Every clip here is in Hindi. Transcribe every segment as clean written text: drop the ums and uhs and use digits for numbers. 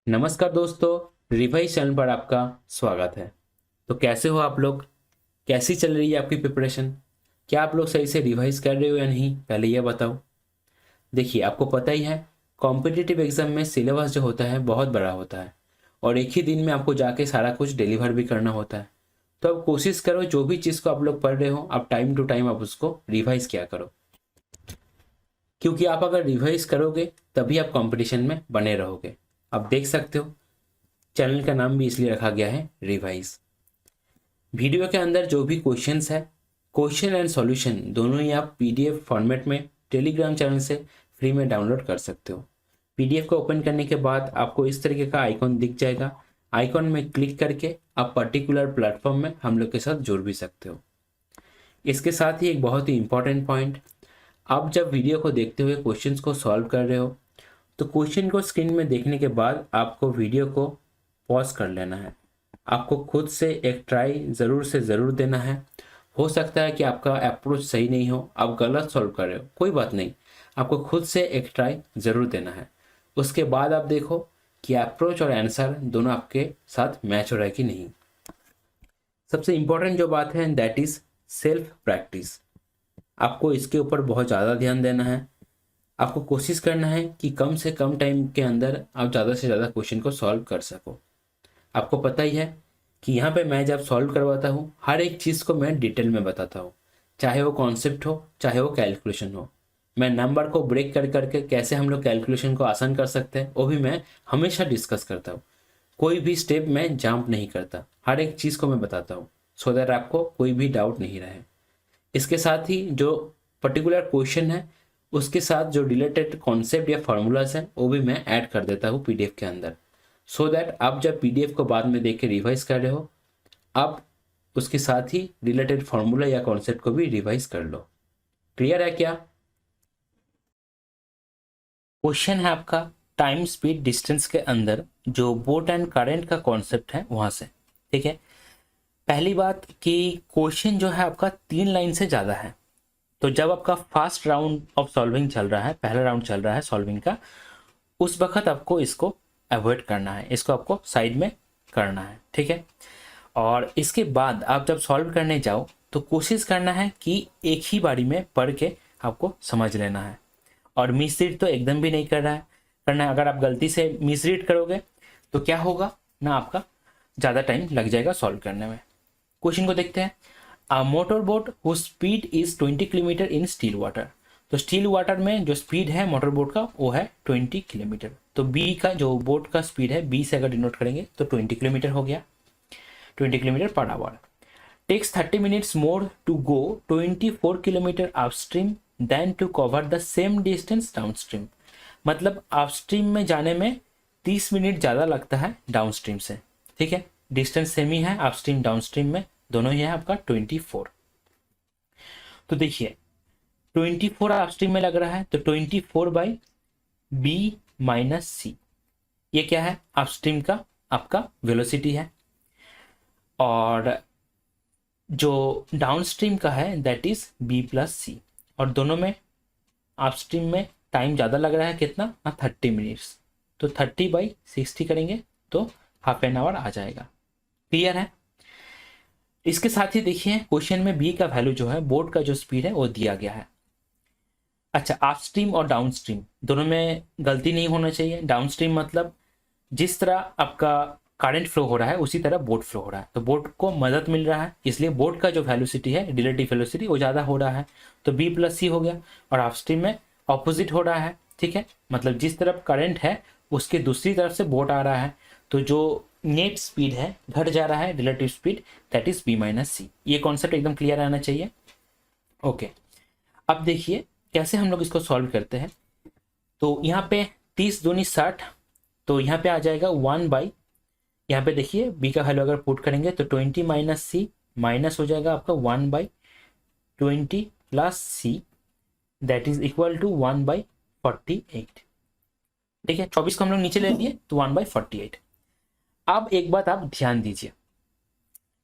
नमस्कार दोस्तों, रिवाइज चैनल पर आपका स्वागत है। तो कैसे हो आप लोग? कैसी चल रही है आपकी प्रिपरेशन? क्या आप लोग सही से रिवाइज कर रहे हो या नहीं, पहले यह बताओ। देखिए, आपको पता ही है कॉम्पिटिटिव एग्जाम में सिलेबस जो होता है बहुत बड़ा होता है और एक ही दिन में आपको जाके सारा कुछ डिलीवर भी करना होता है। तो अब कोशिश करो जो भी चीज़ को आप लोग पढ़ रहे हो, आप टाइम टू टाइम आप उसको रिवाइज किया करो, क्योंकि आप अगर रिवाइज करोगे तभी आप कंपटीशन में बने रहोगे। आप देख सकते हो चैनल का नाम भी इसलिए रखा गया है रिवाइज। वीडियो के अंदर जो भी क्वेश्चंस है, क्वेश्चन एंड सॉल्यूशन दोनों ही आप पीडीएफ फॉर्मेट में टेलीग्राम चैनल से फ्री में डाउनलोड कर सकते हो। पीडीएफ को ओपन करने के बाद आपको इस तरीके का आइकॉन दिख जाएगा। आइकॉन में क्लिक करके आप पर्टिकुलर प्लेटफॉर्म में हम लोग के साथ जुड़ भी सकते हो। इसके साथ ही एक बहुत ही इंपॉर्टेंट पॉइंट, आप जब वीडियो को देखते हुए क्वेश्चंस को सॉल्व कर रहे हो तो क्वेश्चन को स्क्रीन में देखने के बाद आपको वीडियो को पॉज कर लेना है। आपको खुद से एक ट्राई ज़रूर से ज़रूर देना है। हो सकता है कि आपका अप्रोच सही नहीं हो, आप गलत सॉल्व कर रहे हो, कोई बात नहीं, आपको खुद से एक ट्राई ज़रूर देना है। उसके बाद आप देखो कि अप्रोच और आंसर दोनों आपके साथ मैच हो रहा है कि नहीं। सबसे इम्पोर्टेंट जो बात है दैट इज़ सेल्फ प्रैक्टिस। आपको इसके ऊपर बहुत ज़्यादा ध्यान देना है। आपको कोशिश करना है कि कम से कम टाइम के अंदर आप ज़्यादा से ज़्यादा क्वेश्चन को सॉल्व कर सको। आपको पता ही है कि यहाँ पे मैं जब सॉल्व करवाता हूँ हर एक चीज़ को मैं डिटेल में बताता हूँ, चाहे वो कॉन्सेप्ट हो चाहे वो कैलकुलेशन हो। मैं नंबर को ब्रेक कर करके कैसे हम लोग कैलकुलेशन को आसान कर सकते हैं वो भी मैं हमेशा डिस्कस करता हूँ। कोई भी स्टेप मैं जंप नहीं करता, हर एक चीज़ को मैं बताता हूँ सो दैट आपको कोई भी डाउट नहीं रहे। इसके साथ ही जो पर्टिकुलर क्वेश्चन है उसके साथ जो रिलेटेड कॉन्सेप्ट या फार्मूलाज हैं वो भी मैं ऐड कर देता हूँ पीडीएफ के अंदर, सो दैट आप जब पीडीएफ को बाद में देख के रिवाइज कर रहे हो आप उसके साथ ही रिलेटेड फार्मूला या कॉन्सेप्ट को भी रिवाइज कर लो। क्लियर है क्या? क्वेश्चन है आपका टाइम स्पीड डिस्टेंस के अंदर जो बोट एंड करंट का कॉन्सेप्ट है वहां से। ठीक है, पहली बात कि क्वेश्चन जो है आपका 3 लाइन से ज़्यादा है। तो जब आपका फर्स्ट राउंड ऑफ सॉल्विंग चल रहा है, पहला राउंड चल रहा है सॉल्विंग का, उस वक्त आपको इसको अवॉइड करना है, इसको आपको साइड में करना है। ठीक है, और इसके बाद आप जब सॉल्व करने जाओ तो कोशिश करना है कि एक ही बारी में पढ़ के आपको समझ लेना है। और मिसरीड तो एकदम भी नहीं करना है। अगर आप गलती से मिसरीड करोगे तो क्या होगा ना, आपका ज़्यादा टाइम लग जाएगा सॉल्व करने में। क्वेश्चन को देखते हैं। A motor boat who speed is 20 kilometre in still water. तो स्टील वाटर में जो स्पीड है मोटर बोट का वो है 20 किलोमीटर। तो बी का जो बोट का स्पीड है बी से अगर डिनोट करेंगे तो 20 किलोमीटर हो गया, 20 kilometre per hour. Takes 30 minutes more to go 24 kilometre upstream than to cover the same distance downstream. मतलब अपस्ट्रीम में जाने में 30 मिनट ज़्यादा लगता है डाउनस्ट्रीम से। ठीक है, डिस्टेंस सेम ही है अपस्ट्रीम डाउनस्ट्रीम में, दोनों ही है आपका 24। तो देखिए 24 अपस्ट्रीम में लग रहा है तो 24/b-c, ये क्या है अपस्ट्रीम का आपका वेलोसिटी है। और जो डाउनस्ट्रीम का है दैट इज b+c। और दोनों में अपस्ट्रीम में टाइम ज़्यादा लग रहा है, कितना 30 मिनट्स। तो 30/60 करेंगे तो हाफ एन आवर आ जाएगा। क्लियर है? इसके साथ ही देखिए क्वेश्चन में बी का वैल्यू जो है बोट का जो स्पीड है वो दिया गया है। अच्छा, अपस्ट्रीम और डाउनस्ट्रीम दोनों में गलती नहीं होना चाहिए। डाउनस्ट्रीम मतलब जिस तरह आपका करंट फ्लो हो रहा है उसी तरह बोट फ्लो हो रहा है, तो बोट को मदद मिल रहा है, इसलिए बोट का जो वेलोसिटी है रिलेटिव वेलोसिटी वो ज़्यादा हो रहा है, तो b+c हो गया। और अपस्ट्रीम में ऑपोजिट हो रहा है। ठीक है, मतलब जिस तरफ करंट है उसके दूसरी तरफ से बोट आ रहा है, तो जो नेट स्पीड है घट जा रहा है, relative speed, that is b-c। ये कॉन्सेप्ट एकदम क्लियर आना चाहिए। ओके, अब देखिए कैसे हम लोग इसको सॉल्व करते हैं। तो यहाँ पे 30 दूनी 60, तो यहाँ पे आ जाएगा 1/, यहाँ पे देखिए b का वैल्यू अगर पुट करेंगे तो 20-c माइनस हो जाएगा आपका 1/20 plus c, that is equal to 1/48। ठीक है, 24 को हम लोग नीचे ले लिए तो 1/48। अब एक बात आप ध्यान दीजिए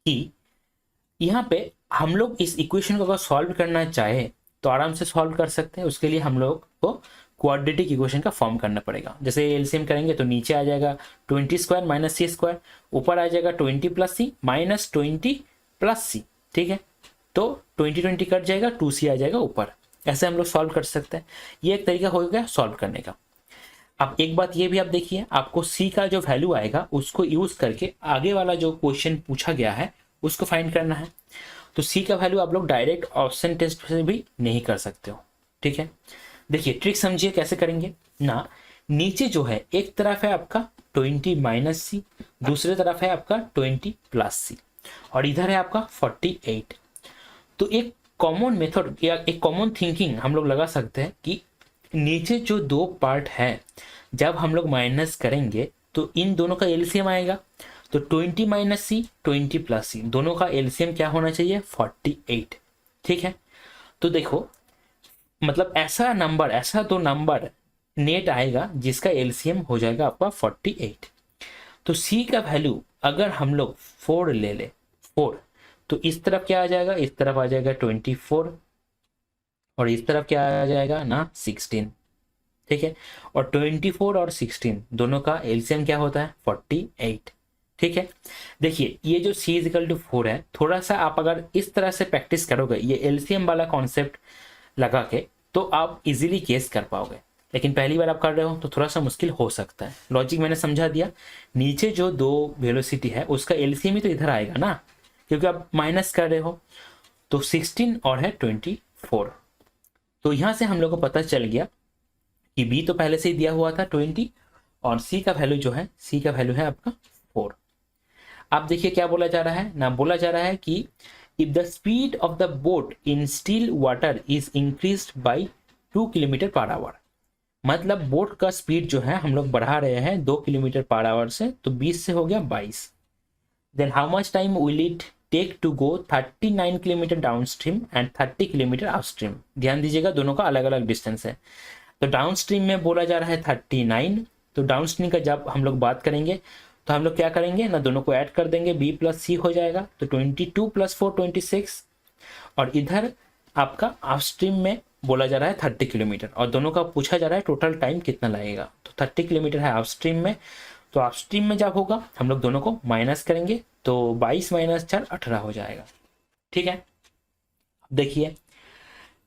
कि यहाँ पे हम लोग इस इक्वेशन को अगर सॉल्व करना चाहे तो आराम से सॉल्व कर सकते हैं। उसके लिए हम लोग को क्वाड्रेटिक इक्वेशन का फॉर्म करना पड़ेगा। जैसे एलसीएम करेंगे तो नीचे आ जाएगा 20² माइनस C², ऊपर आ जाएगा 20 plus C minus 20 plus C। ठीक है, तो 20 कट जाएगा, 2C आ जाएगा ऊपर। ऐसे हम लोग सॉल्व कर सकते हैं। ये एक तरीका हो गया सॉल्व करने का। अब एक बात ये भी आप देखिए, आपको C का जो वैल्यू आएगा उसको यूज करके आगे वाला जो क्वेश्चन पूछा गया है उसको फाइंड करना है। तो C का वैल्यू आप लोग डायरेक्ट ऑप्शन टेस्ट से भी नहीं कर सकते हो। ठीक है, देखिए ट्रिक समझिए कैसे करेंगे ना। नीचे जो है एक तरफ है आपका 20 माइनस C, दूसरे तरफ है आपका 20 प्लस C, और इधर है आपका 48। तो एक कॉमन मेथड या एक कॉमन थिंकिंग हम लोग लगा सकते हैं कि नीचे जो दो पार्ट है जब हम लोग माइनस करेंगे तो इन दोनों का एलसीएम आएगा। तो 20 माइनस C 20 प्लस C दोनों का एलसीएम क्या होना चाहिए 48। ठीक है, तो देखो मतलब ऐसा नंबर, ऐसा दो नंबर नेट आएगा जिसका एलसीएम हो जाएगा आपका 48। तो C का वैल्यू अगर हम लोग 4 ले ले, 4, तो इस तरफ क्या आ जाएगा, इस तरफ आ जाएगा 24, और इस तरफ क्या आ जाएगा ना 16। ठीक है, और 24 और 16 दोनों का एलसीएम क्या होता है 48। ठीक है, देखिए ये जो C = 4 है, थोड़ा सा आप अगर इस तरह से प्रैक्टिस करोगे ये एलसीएम वाला कॉन्सेप्ट लगा के, तो आप इजीली केस कर पाओगे। लेकिन पहली बार आप कर रहे हो तो थोड़ा सा मुश्किल हो सकता है। लॉजिक मैंने समझा दिया। नीचे जो दो वेलोसिटी है उसका एलसीएम ही तो इधर आएगा ना, क्योंकि आप माइनस कर रहे हो। तो 16 और है 24। तो यहां से हम लोग को पता चल गया कि B तो पहले से ही दिया हुआ था 20, और C का वैल्यू जो है, C का वैल्यू है आपका 4। आप देखिए क्या बोला जा रहा है ना, बोला जा रहा है कि if the speed of the boat in still water is increased by 2 kilometre per hour, मतलब बोट का स्पीड जो है हम लोग बढ़ा रहे हैं 2 किलोमीटर पर आवर से, तो 20 से हो गया 22। Then how much time will it take to go 39 kilometre downstream and 30 kilometre upstream. ध्यान दीजिएगा दोनों का अलग अलग डिस्टेंस है। तो डाउन स्ट्रीम में बोला जा रहा है 39, तो डाउन स्ट्रीम का जब हम लोग बात करेंगे तो हम लोग क्या करेंगे ना, दोनों को ऐड कर देंगे, B प्लस C हो जाएगा। तो 22 प्लस 4 26, और इधर आपका अप स्ट्रीम में बोला जा रहा है 30 किलोमीटर, और दोनों का पूछा जा रहा है टोटल टाइम कितना लगेगा। तो 30 किलोमीटर है अप स्ट्रीम में, तो अप स्ट्रीम में जब होगा हम लोग दोनों को माइनस करेंगे, तो 22 माइनस 4 18 हो जाएगा। ठीक है, देखिए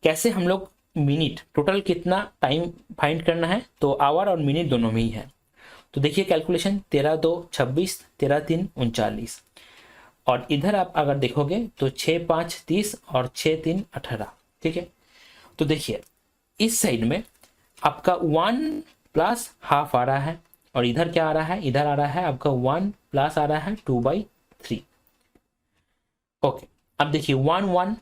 कैसे हम लोग मिनट टोटल कितना टाइम फाइंड करना है, तो आवर और मिनट दोनों में ही है। तो देखिए कैलकुलेशन 13 2 26, 13 3 39, और इधर आप अगर देखोगे तो 6 5 30 और 6 3 18। ठीक है, तो देखिए इस साइड में आपका 1 प्लस हाफ आ रहा है, और इधर क्या आ रहा है, इधर आ रहा है आपका 1 प्लस आ रहा है 2/3। ओके, अब देखिए 1 1,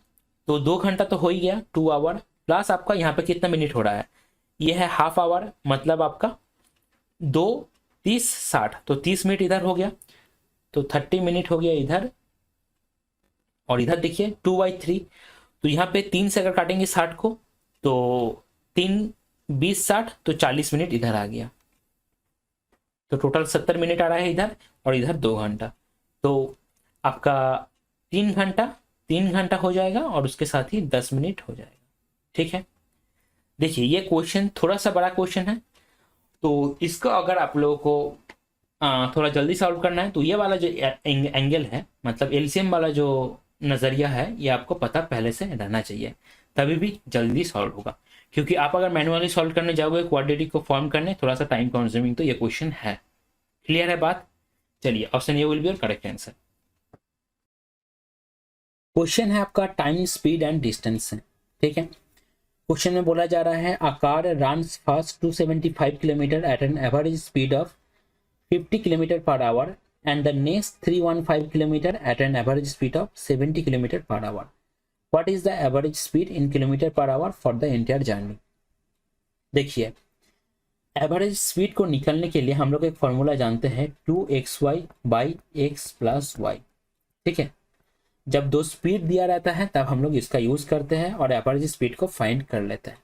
तो 2 घंटा तो हो ही गया, 2 आवर, प्लस आपका यहाँ पे कितना मिनट हो रहा है, ये है हाफ आवर, मतलब आपका 2 30 60, तो 30 मिनट इधर हो गया, तो 30 मिनट हो गया इधर, और इधर देखिए 2/3, तो यहाँ पे 3 से अगर काटेंगे 60 को, तो 3 20 60, तो 40 मिनट इधर आ गया, तो टोटल 70 मिनट आ रहा है इधर, और इधर 2 घंटा, तो आपका 3 घंटा हो जाएगा, और उसके साथ ही 10 मिनट हो जाएगा। ठीक है, देखिए ये क्वेश्चन थोड़ा सा बड़ा क्वेश्चन है, तो इसको अगर आप लोगों को थोड़ा जल्दी सॉल्व करना है, तो ये वाला जो एंगल है, मतलब एलसीएम वाला जो नज़रिया है, ये आपको पता पहले से रहना चाहिए, तभी भी जल्दी सॉल्व होगा। क्योंकि आप अगर मैनुअली सॉल्व करने जाओगे क्वाड्रेटिक को फॉर्म करने, थोड़ा सा टाइम कंज्यूमिंग तो ये क्वेश्चन है। क्लियर है बात? चलिए option A will be your correct answer. Question है आपका टाइम स्पीड एंड डिस्टेंस से। ठीक है, क्वेश्चन में बोला जा रहा है a car runs fast 275 kilometre at an average speed of 50 kilometre per hour and the next 315 km at an average speed of 70 km per hour. What is the average speed in kilometer per hour for the entire journey? देखिए एवरेज स्पीड को निकालने के लिए हम लोग एक फॉर्मूला जानते हैं 2xy by x plus y। ठीक है, जब दो स्पीड दिया रहता है तब हम लोग इसका यूज करते हैं और एवरेज स्पीड को फाइंड कर लेते हैं।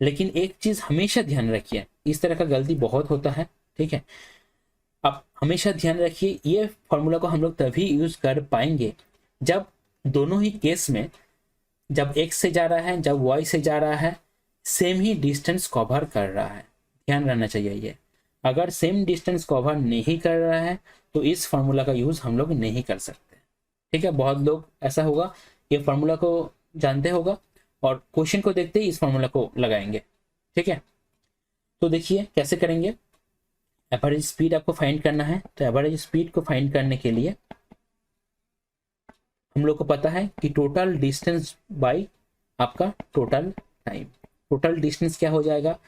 लेकिन एक चीज हमेशा ध्यान रखिए, इस तरह का गलती बहुत होता है। ठीक है, आप हमेशा ध्यान रखिए ये फॉर्मूला को हम लोग तभी यूज कर पाएंगे जब दोनों ही केस में, जब x से जा रहा है जब y से जा रहा है, सेम ही डिस्टेंस कवर कर रहा है, ध्यान रहना चाहिए ये। अगर सेम डिस्टेंस कवर नहीं कर रहा है तो इस फार्मूला का यूज हम लोग नहीं कर सकते। ठीक है, बहुत लोग ऐसा होगा ये फार्मूला को जानते होगा और क्वेश्चन को देखते ही इस फार्मूला को लगाएंगे। ठीक है, तो देखिए कैसे करेंगे। एवरेज स्पीड आपको फाइंड करना है, तो एवरेज स्पीड को फाइंड करने के लिए हम लोग को पता है कि टोटल डिस्टेंस बाय आपका टोटल टाइम। टोटल डिस्टेंस क्या हो जाएगा,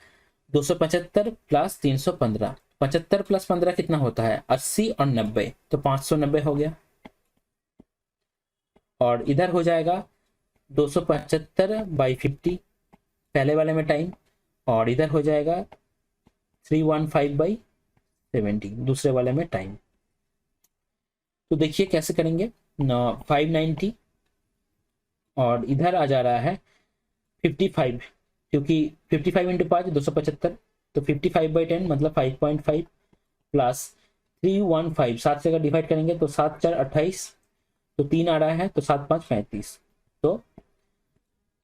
275 प्लस 315। 75 प्लस 15 कितना होता है, 80 और 90, तो 590 हो गया। और इधर हो जाएगा 275/50 पहले वाले में टाइम, और इधर हो जाएगा 315/70 दूसरे वाले में टाइम। तो देखिए कैसे करेंगे, 590 और इधर आ जा रहा है 55, क्योंकि 55 इंटू 5 275, तो 55/10 मतलब 5.5 प्लस 315, 7 से अगर डिवाइड करेंगे तो 7 4 28, तो 3 आ रहा है, तो 7 5 35। तो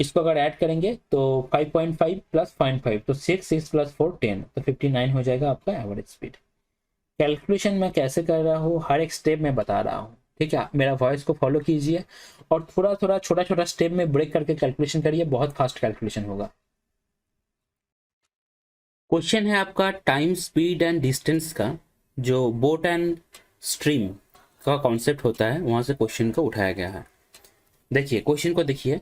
इसको अगर ऐड करेंगे तो 5.5 प्लस 0.5, तो 6 प्लस 4 10, तो 59 हो जाएगा आपका एवरेज स्पीड। कैलकुलेशन मैं कैसे कर रहा हूँ हर एक स्टेप में बता रहा हूँ। ठीक है, मेरा वॉइस को फॉलो कीजिए और थोड़ा थोड़ा छोटा छोटा स्टेप में ब्रेक करके कैलकुलेशन करिए, बहुत फास्ट कैलकुलेशन होगा। क्वेश्चन है आपका टाइम स्पीड एंड डिस्टेंस का, जो बोट एंड स्ट्रीम का कॉन्सेप्ट होता है वहां से क्वेश्चन को उठाया गया है। देखिए क्वेश्चन को देखिए,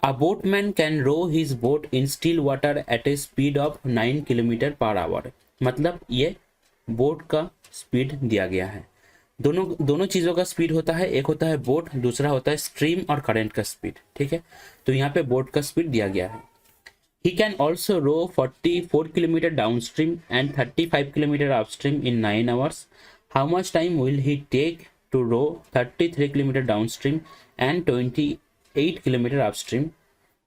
a boatman can row his boat in still water at a speed of 9 kilometre per hour. मतलब ये बोट का स्पीड दिया गया है। दोनों दोनों चीज़ों का स्पीड होता है, एक होता है बोट, दूसरा होता है स्ट्रीम और करंट का स्पीड। ठीक है, तो यहाँ पे बोट का स्पीड दिया गया है। He can also row 44 kilometre downstream and 35 kilometre upstream in 9 hours. How much time will he take to row 33 kilometre downstream and 28 kilometre upstream,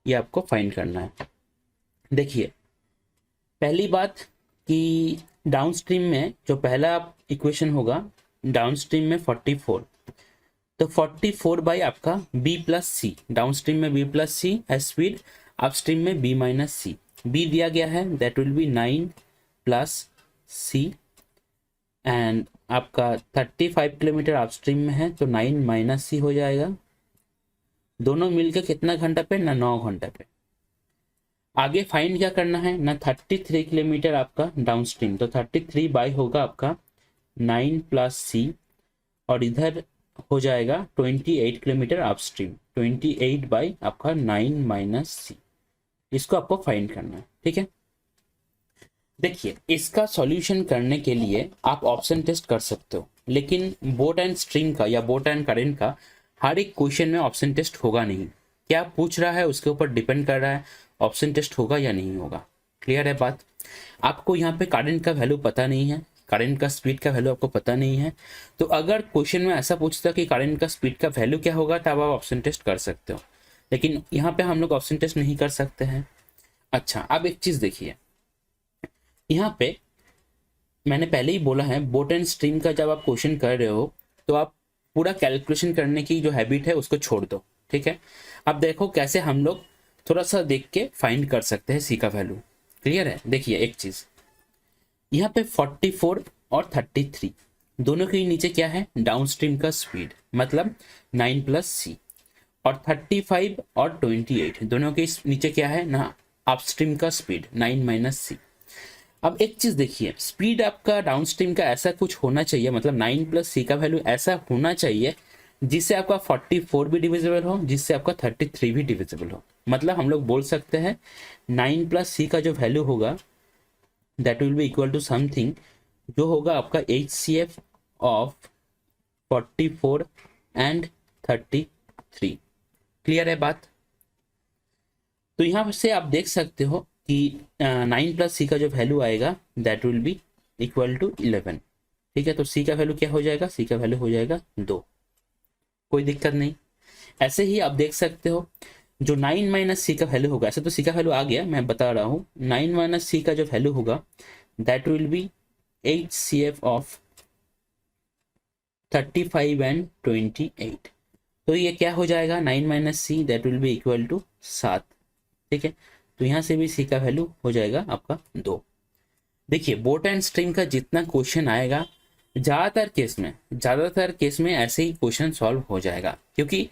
ये आपको फाइंड करना है। देखिए पहली बात कि डाउन स्ट्रीम में जो पहला इक्वेशन होगा, डाउन स्ट्रीम में 44, तो 44 बाई आपका b plus c, downstream में बी प्लस सी है स्पीड, अप स्ट्रीम में बी माइनस सी। बी दिया गया है that will be 9 plus c, and आपका 35 किलोमीटर अप स्ट्रीम में है तो 9 माइनस सी हो जाएगा। दोनों मिलकर कितना घंटा पे ना 9 घंटा पे। आगे फाइंड क्या करना है ना, 33 किलोमीटर आपका डाउन स्ट्रीम, तो 33 बाई होगा आपका 9 प्लस सी, और इधर हो जाएगा 28 किलोमीटर अप स्ट्रीम, 28 बाई आपका 9 माइनस सी। इसको आपको फाइंड करना है। ठीक है, देखिए इसका सॉल्यूशन करने के लिए आप ऑप्शन टेस्ट कर सकते हो, लेकिन बोट एंड स्ट्रीम का या बोट एंड करंट का हर एक क्वेश्चन में ऑप्शन टेस्ट होगा नहीं। क्या पूछ रहा है उसके ऊपर डिपेंड कर रहा है ऑप्शन टेस्ट होगा या नहीं होगा। क्लियर है बात। आपको यहाँ पे करंट का वैल्यू पता नहीं है, करंट का स्पीड का वैल्यू आपको पता नहीं है, तो अगर क्वेश्चन में ऐसा पूछता कि करंट का स्पीड का वैल्यू क्या होगा तब आप ऑप्शन टेस्ट कर सकते हो, लेकिन यहाँ पे हम लोग ऑप्शन टेस्ट नहीं कर सकते हैं। अच्छा, अब एक चीज देखिए, यहाँ पे मैंने पहले ही बोला है बोट एंड स्ट्रीम का जब आप क्वेश्चन कर रहे हो तो आप पूरा कैलकुलेशन करने की जो हैबिट है उसको छोड़ दो। ठीक है, अब देखो कैसे हम लोग थोड़ा सा देख के फाइंड कर सकते हैं सी का वैल्यू। क्लियर है, देखिए एक चीज यहाँ पे 44 और 33 दोनों के नीचे क्या है, डाउन स्ट्रीम का स्पीड मतलब 9 प्लस सी, और 35 और 28 दोनों के नीचे क्या है ना, अपस्ट्रीम का स्पीड 9 माइनस सी। अब एक चीज देखिए, स्पीड आपका डाउन स्ट्रीम का ऐसा कुछ होना चाहिए, मतलब 9 प्लस सी का वैल्यू ऐसा होना चाहिए जिससे आपका 44 भी डिविजिबल हो, जिससे आपका 33 भी डिविजिबल हो। मतलब हम लोग बोल सकते हैं 9 प्लस सी का जो वैल्यू होगा that will be equal to something जो होगा आपका HCF ऑफ 44 एंड 33। क्लियर है बात। तो यहाँ से आप देख सकते हो कि 9 प्लस सी का जो वैल्यू आएगा that will be equal to 11। ठीक है, तो सी का वैल्यू क्या हो जाएगा, सी का वैल्यू हो जाएगा 2, कोई दिक्कत नहीं। ऐसे ही आप देख सकते हो जो 9 माइनस सी का वैल्यू होगा, ऐसे तो सी का वैल्यू आ गया, मैं बता रहा हूँ 9 माइनस सी का जो वैल्यू होगा that will be HCF of 35 and 28। तो ये क्या हो जाएगा, 9 minus c that will be equal to 7। ठीक है, तो यहाँ से भी सी का वैल्यू हो जाएगा आपका 2। देखिए बोट एंड स्ट्रीम का जितना क्वेश्चन आएगा ज़्यादातर केस में ऐसे ही क्वेश्चन सॉल्व हो जाएगा, क्योंकि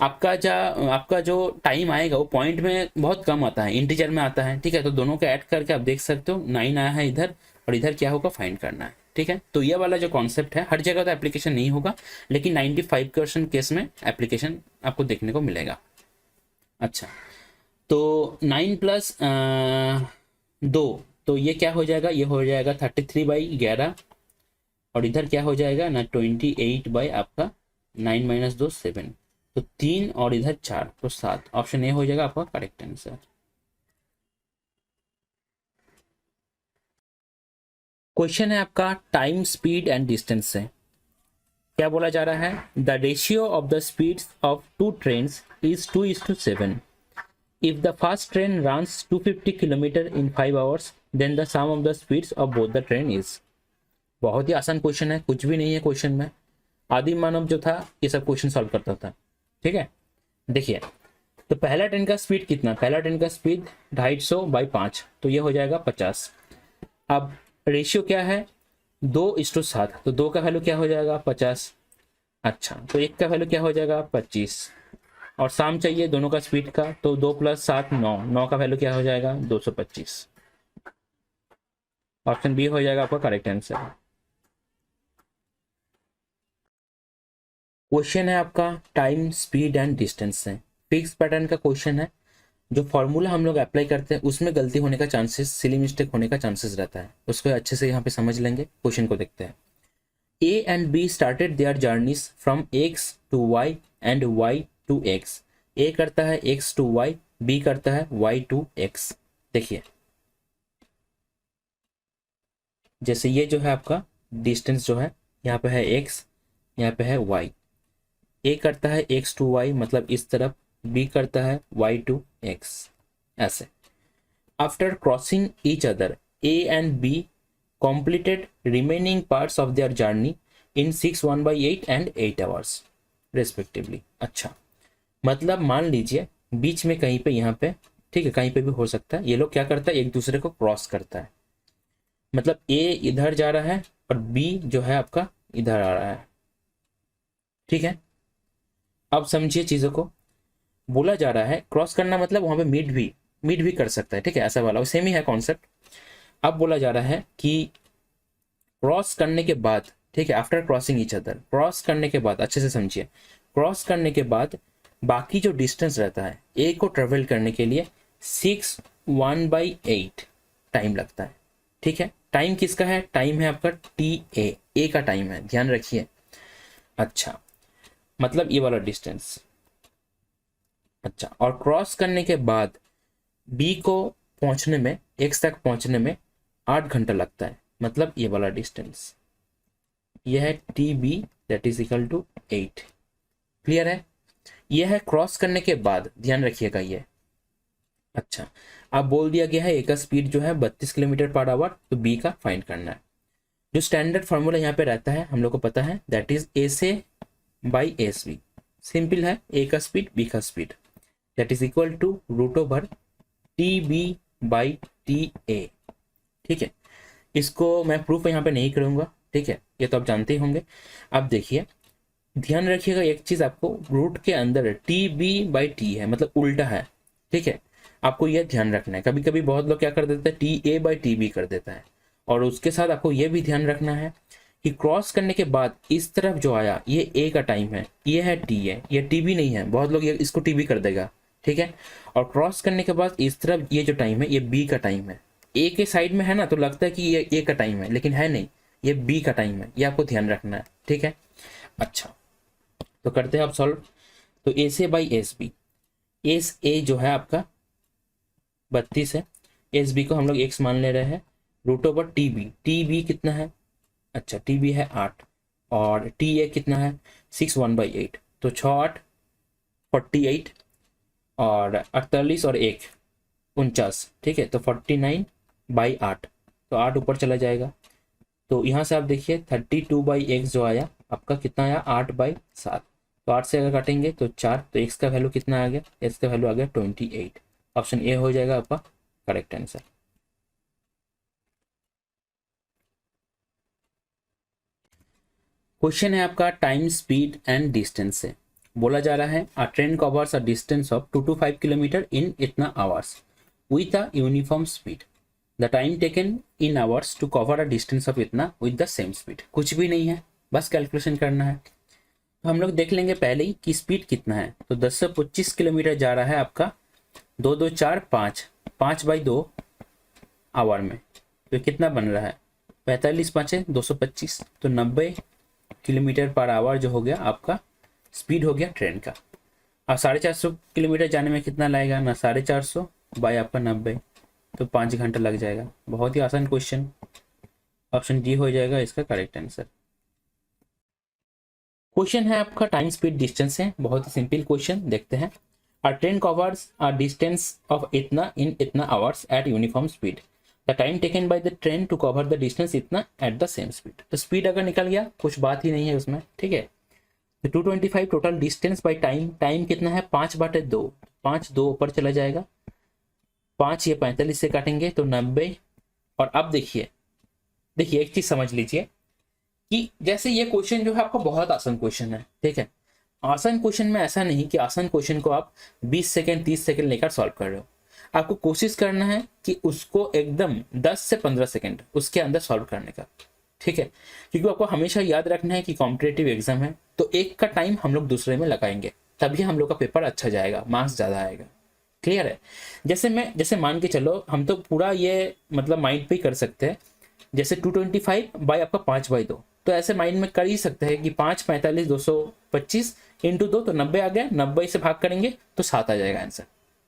आपका जो टाइम आएगा वो पॉइंट में बहुत कम आता है, इंटीजर में आता है। ठीक है, तो दोनों को ऐड करके आप देख सकते हो 9 आया है इधर, और इधर क्या होगा फाइंड करना है। ठीक है, तो ये वाला जो कॉन्सेप्ट है हर जगह तो एप्लीकेशन नहीं होगा, लेकिन 95% केस में एप्लीकेशन आपको देखने को मिलेगा। अच्छा, तो 9 प्लस 2, तो ये क्या हो जाएगा, ये हो जाएगा 33/11, और इधर क्या हो जाएगा ना 28 बाई आपका 9 माइनस 2 7, तो 3 और इधर 4 तो 7। ऑप्शन ए हो जाएगा आपका करेक्ट आंसर। क्वेश्चन है आपका टाइम स्पीड एंड डिस्टेंस से। क्या बोला जा रहा है, the ratio of the speeds of two trains is 2:7। If the first train runs 250 kilometre in 5 hours, then the sum of the speeds of both the train is. बहुत ही आसान क्वेश्चन है, कुछ भी नहीं है क्वेश्चन में। आदिम मानव जो था ये सब क्वेश्चन सॉल्व करता था। ठीक है, देखिए तो पहला ट्रेन का स्पीड कितना, पहला ट्रेन का स्पीड 250/5, तो ये हो जाएगा 50। अब रेशियो क्या है 2:7, तो 2 का वैल्यू क्या हो जाएगा 50। अच्छा, तो 1 का वैल्यू क्या हो जाएगा 25, और साम चाहिए दोनों का स्पीड का, तो 2 + 7 9, 9 का वैल्यू क्या हो जाएगा 225। ऑप्शन बी हो जाएगा आपका करेक्ट आंसर। क्वेश्चन है आपका टाइम स्पीड एंड डिस्टेंस से। फिक्स पैटर्न का क्वेश्चन है, जो फॉर्मूला हम लोग अप्लाई करते हैं उसमें गलती होने का चांसेस, सिली मिस्टेक होने का चांसेस रहता है, उसको अच्छे से यहाँ पे समझ लेंगे। क्वेश्चन को देखते हैं। A and B started their journeys from X to Y and Y to X. A करता है एक्स टू वाई, बी करता है वाई टू एक्स। देखिए जैसे ये जो है आपका डिस्टेंस जो है, यहाँ पे है एक्स, यहाँ पे है वाई। ए करता है एक्स टू वाई मतलब इस तरफ, बी करता है वाई टू एक्स, ऐसे। After crossing each other, A and B completed remaining parts of their journey in 6 1/8 and 8 hours respectively। अच्छा, मतलब मान लीजिए बीच में कहीं पे यहाँ पे, ठीक है कहीं पे भी हो सकता है, ये लोग क्या करता है एक दूसरे को क्रॉस करता है, मतलब ए इधर जा रहा है और बी जो है आपका इधर आ रहा है। ठीक है, अब समझिए चीजों को। बोला जा रहा है क्रॉस करना मतलब वहां पे मीट भी कर सकता है। ठीक है, ऐसा वाला सेम ही है कॉन्सेप्ट। अब बोला जा रहा है कि क्रॉस करने के बाद, ठीक है after crossing each other, cross करने के बाद अच्छे से समझिए, क्रॉस करने के बाद बाकी जो डिस्टेंस रहता है ए को ट्रेवल करने के लिए 6 1/8 टाइम लगता है। ठीक है, टाइम किसका है, टाइम है आपका टी ए का टाइम है, ध्यान रखिए। अच्छा, मतलब ये वाला डिस्टेंस। अच्छा, और क्रॉस करने के बाद बी को पहुंचने में, एक्स तक पहुंचने में 8 घंटा लगता है, मतलब ये वाला डिस्टेंस, ये है T B that is equal to 8। Clear है, ये है क्रॉस करने के बाद, ध्यान रखिएगा ये। अच्छा, अब बोल दिया गया है ए का स्पीड जो है 32 किलोमीटर/आवर, तो बी का फाइंड करना है। जो स्टैंडर्ड फॉर्मूला यहाँ पे रहता है हम लोग को पता है, दैट इज ए से बाई एस बी। सिंपल है, ए का स्पीड बी का speed that is equal to √/टी बी बाई टी ए। ठीक है, इसको मैं प्रूफ यहाँ पे नहीं करूंगा, ठीक है ये तो आप जानते ही होंगे। अब देखिए ध्यान रखिएगा एक चीज, आपको रूट के अंदर टी बी बाई टी है मतलब उल्टा है। ठीक है, आपको यह ध्यान रखना है। कभी कभी बहुत लोग क्या कर देते हैं T A by T B कर देता है, और उसके साथ आपको यह भी ध्यान रखना है कि क्रॉस करने के बाद इस तरफ जो आया ये ए का टाइम है, ये है टी है, ये टी बी नहीं है, बहुत लोग ये इसको टी बी कर देगा। ठीक है, और क्रॉस करने के बाद इस तरफ ये जो टाइम है ये बी का टाइम है। ए के साइड में है ना तो लगता है कि ये ए का टाइम है, लेकिन है नहीं, ये बी का टाइम है, ये आपको ध्यान रखना है। ठीक है, अच्छा तो करते हैं आप सॉल्व। तो ए से by S B, S A जो है आपका 32 है, एस बी को हम लोग एक्स मान ले रहे हैं, √टी बी कितना है, अच्छा टी बी है 8, और टी ए कितना है 6 1/8, तो 6 8 48, और 48 और 1 49। ठीक है, तो 49/8, तो 8 ऊपर चला जाएगा। तो यहाँ से आप देखिए 32/x जो आया आपका कितना आया 8/7, तो 8 से अगर काटेंगे तो 4, तो x का वैल्यू कितना आ गया, x का वैल्यू आ गया 28। ऑप्शन ए हो जाएगा आपका करेक्ट आंसर। क्वेश्चन है आपका टाइम स्पीड एंड डिस्टेंस से। बोला जा रहा है a train covers a distance of 2 to 5 kilometre in इतना hours with a uniform speed. The time taken in hours to cover a distance of इतना विद द सेम स्पीड। कुछ भी नहीं है, बस कैलकुलेशन करना है। तो हम लोग देख लेंगे पहले ही कि स्पीड कितना है। तो 10 से 25 किलोमीटर जा रहा है आपका 2 2 4 5 5/2 आवर में। तो कितना बन रहा है 45 5 225। तो 90 किलोमीटर पर आवर जो हो गया आपका स्पीड हो गया ट्रेन का। अब 450 किलोमीटर जाने में कितना लगेगा ना, 450 बाई आपका 90, तो 5 घंटा लग जाएगा। बहुत ही आसान क्वेश्चन, ऑप्शन डी हो जाएगा इसका करेक्ट आंसर। क्वेश्चन है आपका टाइम स्पीड डिस्टेंस है, बहुत ही सिंपल क्वेश्चन, देखते हैं। A train covers a distance of इतना इन इतना hours at uniform speed. The time taken by the train to cover the distance इतना एट द सेम स्पीड। तो स्पीड अगर निकल गया कुछ बात ही नहीं है उसमें, ठीक है। तो 225 total distance by time, time कितना है 5/2, 5 2 ऊपर चला जाएगा, 5 ये 45 से काटेंगे तो 90। और अब देखिए देखिए एक चीज समझ लीजिए कि जैसे ये क्वेश्चन जो है आपको बहुत आसान क्वेश्चन है, ठीक है। आसान क्वेश्चन में ऐसा नहीं कि आसान क्वेश्चन को आप 20 सेकंड 30 सेकंड लेकर सॉल्व कर रहे हो। आपको कोशिश करना है कि उसको एकदम 10 से 15 सेकंड उसके अंदर सॉल्व करने का, ठीक है। क्योंकि आपको हमेशा याद रखना है कि कॉम्पिटेटिव एग्जाम है, तो एक का टाइम हम लोग दूसरे में लगाएंगे, तभी हम लोग का पेपर अच्छा जाएगा, मार्क्स ज़्यादा आएगा। क्लियर है। जैसे मान के चलो, हम तो पूरा ये मतलब माइंड पे ही कर सकते हैं। जैसे 225 बाई आपका 5/2, तो ऐसे माइंड में कर ही सकते हैं कि 5 45 225 इंटू 2 तो 90 आ गया, 90 से भाग करेंगे तो 7 आ जाएगा आंसर,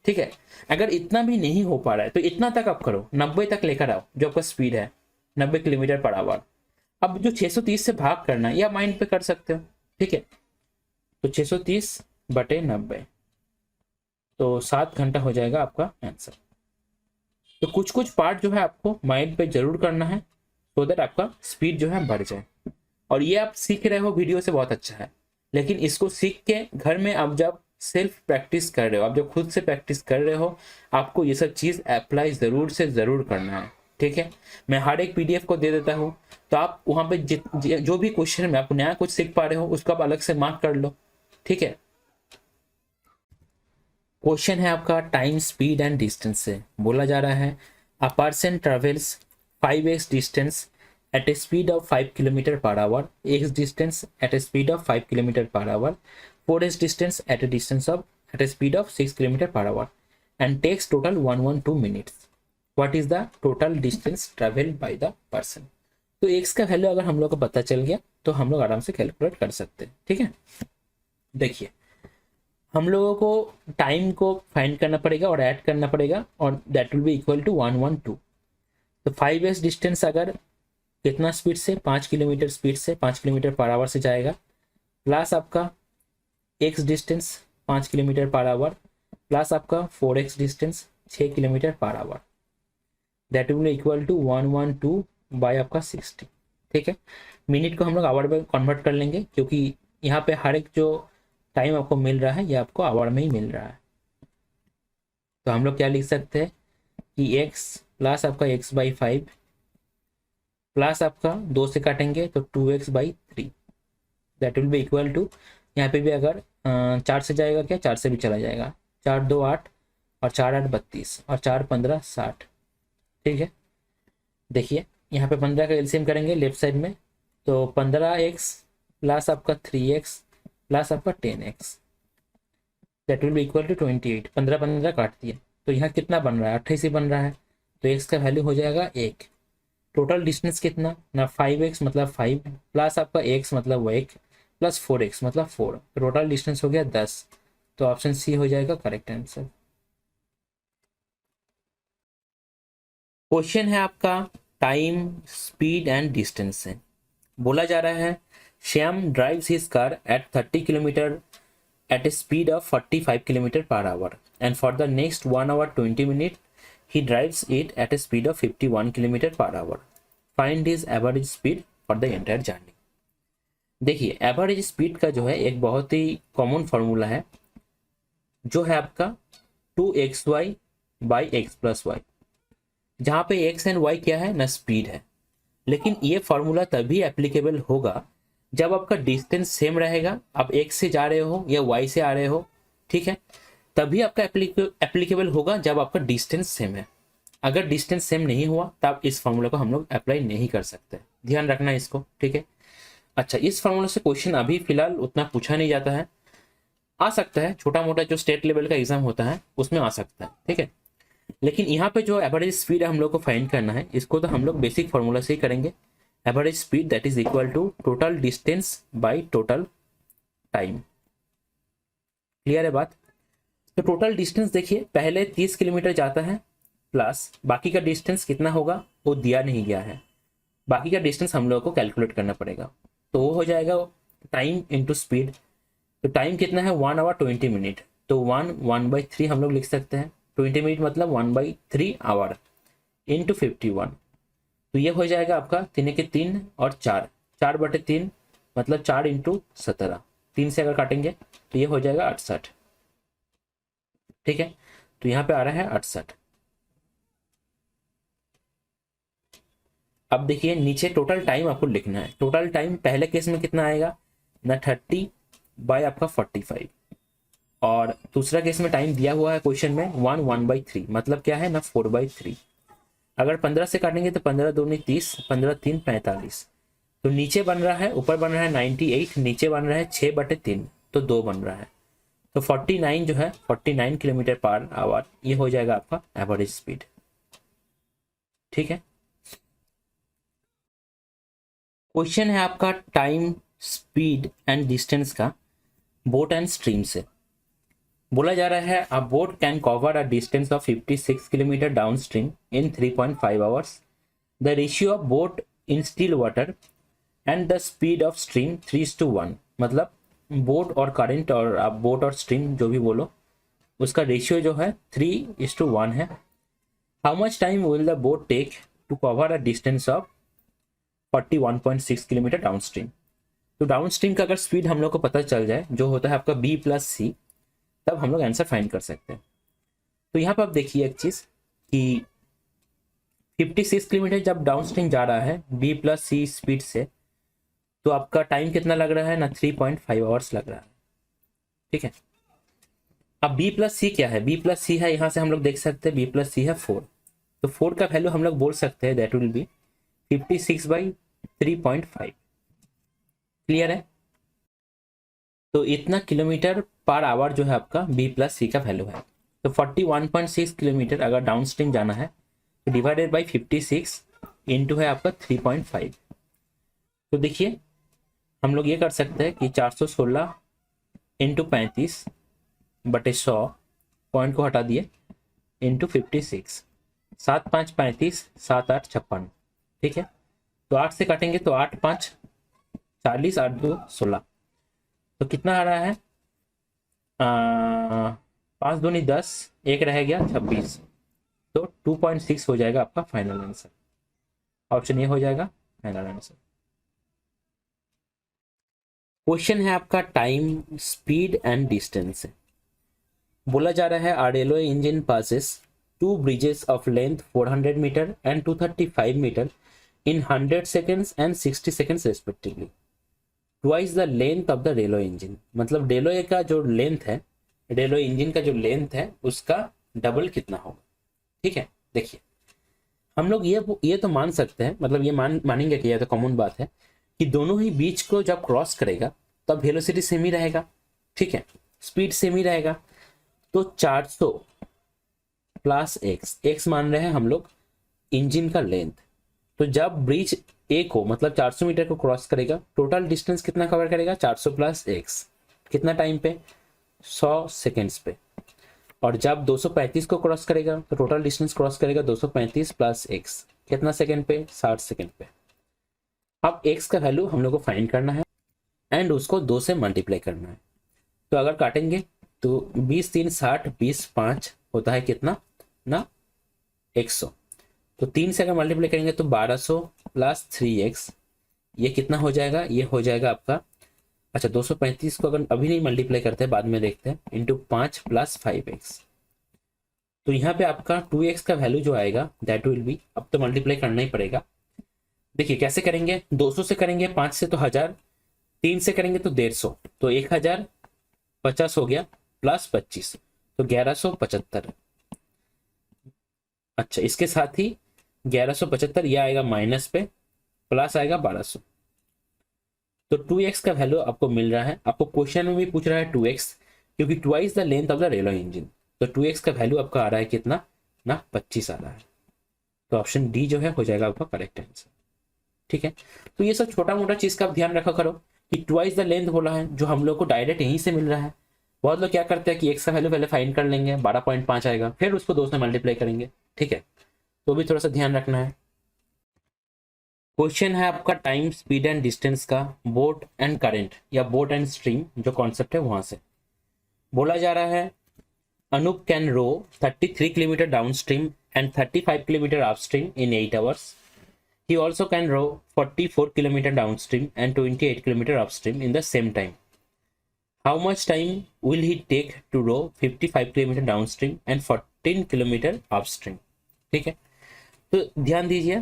ठीक है। अगर इतना भी नहीं हो पा रहा है तो इतना तक आप करो, 90 तक लेकर आओ, जो आपका स्पीड है 90 किलोमीटर पर आवर। अब जो 630 से भाग करना है या माइंड पे कर सकते हो, ठीक है। तो 630/90, तो 7 घंटा हो जाएगा आपका आंसर। तो कुछ कुछ पार्ट जो है आपको माइंड पे जरूर करना है, सो दैट आपका स्पीड जो है बढ़ जाए। और ये आप सीख रहे हो वीडियो से, बहुत अच्छा है, लेकिन इसको सीख के घर में आप जब सेल्फ प्रैक्टिस कर रहे हो, आप जब खुद से प्रैक्टिस कर रहे हो, आपको ये सब चीज़ अप्लाई ज़रूर से ज़रूर करना है, ठीक है। मैं हर एक पीडीएफ को दे देता हूँ, तो आप वहाँ पे जो भी क्वेश्चन में आप नया कुछ सीख पा रहे हो उसको आप अलग से मार्क कर लो, ठीक है। क्वेश्चन है आपका टाइम स्पीड एंड डिस्टेंस से। बोला जा रहा है a person travels 5x distance at a speed of 5 kilometre per our, x distance at a speed of 5 kilometre per our, 4x distance at a speed of 6 kilometre per hour and takes total 112 minutes. What is the total distance traveled by the person? तो x का वैल्यू अगर हम लोग को पता चल गया तो हम लोग आराम से कैलकुलेट कर सकते हैं, ठीक है। देखिए हम लोगों को टाइम को फाइंड करना पड़ेगा और ऐड करना पड़ेगा, और that will be equal to 112। तो 5x डिस्टेंस अगर कितना स्पीड से 5 किलोमीटर स्पीड से 5 किलोमीटर पर आवर से जाएगा, प्लस आपका x distance 5 kilometre per hour, plus आपका 4x distance 6 kilometre per hour, that will equal to 112 by आपका 60, ठीक है। मिनट को हम लोग आवर में कन्वर्ट कर लेंगे, क्योंकि यहाँ पे हर एक जो टाइम आपको मिल रहा है ये आपको आवर में ही मिल रहा है। तो हम लोग क्या लिख सकते हैं कि x प्लस आपका x/5 प्लस आपका 2 से काटेंगे तो 2x/3, that will be equal to, यहाँ पे भी अगर 4 से जाएगा क्या, 4 से भी चला जाएगा, 4 2 8 और 4 8 32 और 4 15 60, ठीक है। देखिए यहाँ पे 15 का एलसीएम करेंगे लेफ्ट साइड में, तो 15x प्लस आपका 3x प्लस आपका 10x, that will be equal to 28। 15 15 काट दिए तो यहाँ कितना बन रहा है 28 ही बन रहा है, तो x का वैल्यू हो जाएगा 1। टोटल डिस्टेंस कितना ना 5x मतलब 5 प्लस आपका x मतलब 1 प्लस 4x मतलब 4, टोटल डिस्टेंस हो गया 10। तो ऑप्शन सी हो जाएगा करेक्ट आंसर। क्वेश्चन है आपका टाइम स्पीड एंड डिस्टेंस से। बोला जा रहा है Shyam drives his car eight 30 kilometre at a speed of 45 km per hour, and for the next 1 hour 20 minutes he drives it at a speed of 51 km per hour. Find his average speed for the entire journey. देखिए एवरेज स्पीड का जो है एक बहुत ही कॉमन फार्मूला है, जो है आपका 2xy by x plus Y, जहाँ पे एक्स एंड वाई क्या है ना, स्पीड है। लेकिन ये फॉर्मूला तभी एप्लीकेबल होगा जब आपका डिस्टेंस सेम रहेगा, आप एक्स से जा रहे हो या वाई से आ रहे हो, ठीक है, तभी आपका एप्लीकेबल होगा जब आपका डिस्टेंस सेम है। अगर डिस्टेंस सेम नहीं हुआ तब इस फॉर्मूला को हम लोग अप्लाई नहीं कर सकते, ध्यान रखना इसको, ठीक है। अच्छा, इस फॉर्मूला से क्वेश्चन अभी फिलहाल उतना पूछा नहीं जाता है, आ सकता है छोटा मोटा जो स्टेट लेवल का एग्जाम होता है उसमें आ सकता है, ठीक है। लेकिन यहाँ पे जो एवरेज स्पीड है हम लोग को फाइंड करना है, इसको तो हम लोग बेसिक फॉर्मूला से ही करेंगे। Average speed that is equal to total distance by total time. Clear है बात? तो टोटल डिस्टेंस देखिए, पहले 30 किलोमीटर जाता है प्लस बाकी का डिस्टेंस कितना होगा वो दिया नहीं गया है, बाकी का डिस्टेंस हम लोग को कैलकुलेट करना पड़ेगा। तो वो हो जाएगा टाइम इंटू स्पीड। तो टाइम कितना है 1 आवर 20 मिनट, तो 1/3 हम लोग लिख सकते हैं, 20 मिनट मतलब 1/3 आवर इंटू 51। तो ये हो जाएगा आपका 3 के 3 और 4, 4/3 मतलब 4 इंटू 17, 3 से अगर काटेंगे तो ये हो जाएगा 68, ठीक है। तो यहाँ पे आ रहा है 68। अब देखिए नीचे टोटल टाइम आपको लिखना है। टोटल टाइम पहले केस में कितना आएगा ना, 30 बाय आपका 45, और दूसरा केस में टाइम दिया हुआ है क्वेश्चन में 1/3 मतलब क्या है ना 4/3। अगर 15 से काटेंगे तो 15 दूनी 30, 15 3 45। तो नीचे बन रहा है, ऊपर बन रहा है 98, नीचे बन रहा है 6/3, तो 2 बन रहा है। तो 49 जो है 49 किलोमीटर पर आवर, ये हो जाएगा आपका एवरेज स्पीड, ठीक है। क्वेश्चन है आपका टाइम, स्पीड एंड डिस्टेंस का बोट एंड स्ट्रीम से। बोला जा रहा है अ boat can cover a distance of 56 kilometre down stream in 3.5 hours. The ratio of boat in still water and the speed of stream 3:1, मतलब बोट और करंट और आप बोट और स्ट्रीम जो भी बोलो उसका रेशियो जो है 3:1 है। How much time will the boat take to cover a distance of 41.6 kilometre downstream. तो डाउन स्ट्रीम का अगर स्पीड हम लोग को पता चल जाए जो होता है आपका b+c, तब हम लोग आंसर फाइंड कर सकते हैं। तो यहाँ पर आप देखिए एक चीज कि 56 किलोमीटर जब डाउन स्ट्रीम जा रहा है b+c स्पीड से, तो आपका टाइम कितना लग रहा है ना 3.5 आवर्स लग रहा है, ठीक है। अब b+c क्या है, b+c है, यहाँ से हम लोग देख सकते हैं b+c है 4, तो 4 का वैल्यू हम लोग बोल सकते हैं दैट विल बी 56/3.5। क्लियर है? तो इतना किलोमीटर पर आवर जो है आपका b+c का वैल्यू है। तो 41.6 किलोमीटर अगर डाउन स्ट्रीम जाना है तो डिवाइडेड बाई 56 इंटू है आपका 3.5। तो देखिए हम लोग ये कर सकते हैं कि 416 इंटू 35/100, पॉइंट को हटा दिए, इंटू 56, 7 5 35, 7 8 56, ठीक है। तो 8 से काटेंगे तो 8 5 40, 8 2 16, तो कितना आ रहा है 5 दूनी 10, एक रह गया 26, तो 2.6 हो जाएगा आपका फाइनल आंसर। ऑप्शन ए हो जाएगा फाइनल आंसर। क्वेश्चन है आपका टाइम, स्पीड एंड डिस्टेंस से। बोला जा रहा है a railway engine passes 2 bridges of length 400 metre and 235 metre in 100 seconds and 60 seconds respectively, twice the length of the railway engine. मतलब रेलवे का जो लेंथ है, रेलवे इंजन का जो लेंथ है उसका डबल कितना होगा, ठीक है। देखिए हम लोग ये तो मान सकते हैं, मतलब ये मानेंगे कि यह तो कॉमन बात है कि दोनों ही बीच को जब क्रॉस करेगा तब वेलोसिटी सेम ही रहेगा, ठीक है, स्पीड सेम ही रहेगा। तो 400 प्लस एक्स मान रहे हैं हम लोग इंजन का लेंथ। तो जब ब्रिज ए को मतलब 400 मीटर को क्रॉस करेगा, टोटल डिस्टेंस कितना कवर करेगा 400 प्लस एक्स, कितना टाइम पे 100 सेकेंड्स पे। और जब 235 को क्रॉस करेगा तो टोटल डिस्टेंस क्रॉस करेगा 235 प्लस एक्स, कितना सेकेंड पे 60 सेकेंड पे। अब एक्स का वैल्यू हम लोग को फाइंड करना है एंड उसको 2 से मल्टीप्लाई करना है। तो अगर काटेंगे तो 20 3 60, 20 5 होता है कितना ना 100। तो 3 से अगर मल्टीप्लाई करेंगे तो 1200 प्लस 3x, ये कितना हो जाएगा, ये हो जाएगा आपका, अच्छा 235 को अगर अभी नहीं मल्टीप्लाई करते हैं बाद में देखते हैं, इंटू 5 प्लस 5x, तो यहाँ पे आपका 2x का वैल्यू जो आएगा दैट विल बी, अब तो मल्टीप्लाई करना ही पड़ेगा। देखिए कैसे करेंगे, 200 से करेंगे, 5 से तो 1000, 3 से करेंगे तो 150, तो 1050 हो गया, प्लस 25 तो 1175। अच्छा, इसके साथ ही 1175 यह आएगा माइनस पे, प्लस आएगा 1200। तो 2x का वैल्यू आपको मिल रहा है। आपको क्वेश्चन में भी पूछ रहा है 2x, क्योंकि twice the length of the railway engine. तो 2x का वैल्यू आपका आ रहा है कितना ना, 25 आ रहा है। तो ऑप्शन डी जो है हो जाएगा आपका करेक्ट आंसर। ठीक है, तो ये सब छोटा मोटा चीज का आप ध्यान रखा करो कि ट्वाइस द लेंथ बोला है, जो हम लोग को डायरेक्ट यहीं से मिल रहा है। बहुत लोग क्या करते हैं कि x का वैल्यू पहले फाइंड कर लेंगे, 12.5 आएगा, फिर उसको 2 से मल्टीप्लाई करेंगे। ठीक है, तो भी थोड़ा सा ध्यान रखना है। क्वेश्चन है आपका टाइम, स्पीड एंड डिस्टेंस का, बोट एंड करंट या बोट एंड स्ट्रीम जो कॉन्सेप्ट है वहां से बोला जा रहा है। Anup can row 33 kilometre downstream and 35 kilometre upstream in 8 hours. He also can row 44 kilometer downstream and 28 kilometer upstream in the same time. How much time will he take to row 55 kilometer downstream and 14 kilometer upstream? ठीक है, तो ध्यान दीजिए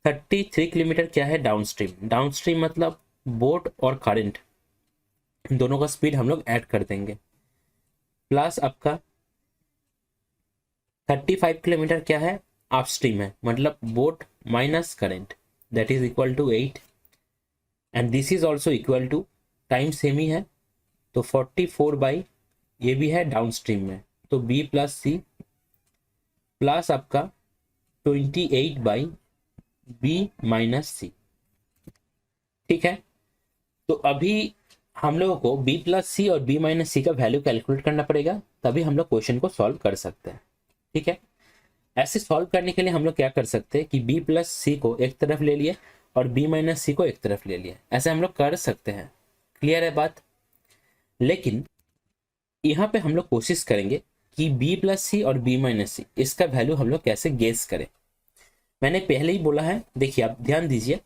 33 किलोमीटर क्या है, डाउनस्ट्रीम। डाउनस्ट्रीम मतलब बोट और करंट दोनों का स्पीड हम लोग ऐड कर देंगे, प्लस आपका 35 किलोमीटर क्या है, अपस्ट्रीम है, मतलब boat minus current, that is equal to 8 and this is also equal to, time same ही है तो 44 बाई, ये भी है डाउनस्ट्रीम में तो बी प्लस सी, प्लस आपका 28 बाई बी माइनस सी। ठीक है, तो अभी हम लोगों को बी प्लस सी और बी माइनस सी का वैल्यू कैलकुलेट करना पड़ेगा, तभी हम लोग क्वेश्चन को सॉल्व कर सकते हैं। ठीक है, ऐसे सॉल्व करने के लिए हम लोग क्या कर सकते हैं कि b प्लस सी को एक तरफ ले लिए और b माइनस सी को एक तरफ ले लिए, ऐसे हम लोग कर सकते हैं। क्लियर है बात? लेकिन यहाँ पे हम लोग कोशिश करेंगे कि b प्लस सी और b माइनस सी इसका वैल्यू हम लोग कैसे गेस करें। मैंने पहले ही बोला है, देखिए आप ध्यान दीजिए,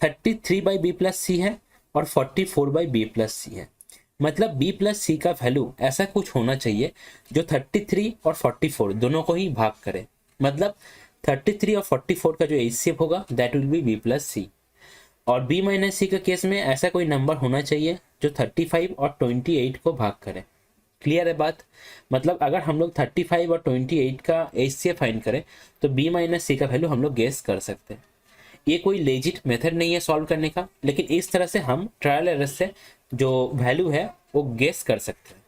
33 बाई बी प्लस सी है और 44 बाई बी प्लस सी है, मतलब b प्लस सी का वैल्यू ऐसा कुछ होना चाहिए जो 33 और 44 दोनों को ही भाग करे, मतलब 33 और 44 का जो एचसीएफ होगा that will be B plus C, और b माइनस सी के केस में ऐसा कोई नंबर होना चाहिए जो 35 और 28 को भाग करे। क्लियर है बात? मतलब अगर हम लोग 35 और 28 का एचसीएफ फाइंड करें तो b माइनस सी का वैल्यू हम लोग गेस कर सकते हैं। ये कोई लेजिट मेथड नहीं है सॉल्व करने का, लेकिन इस तरह से हम ट्रायल एरर से जो वैल्यू है वो गेस कर सकते हैं।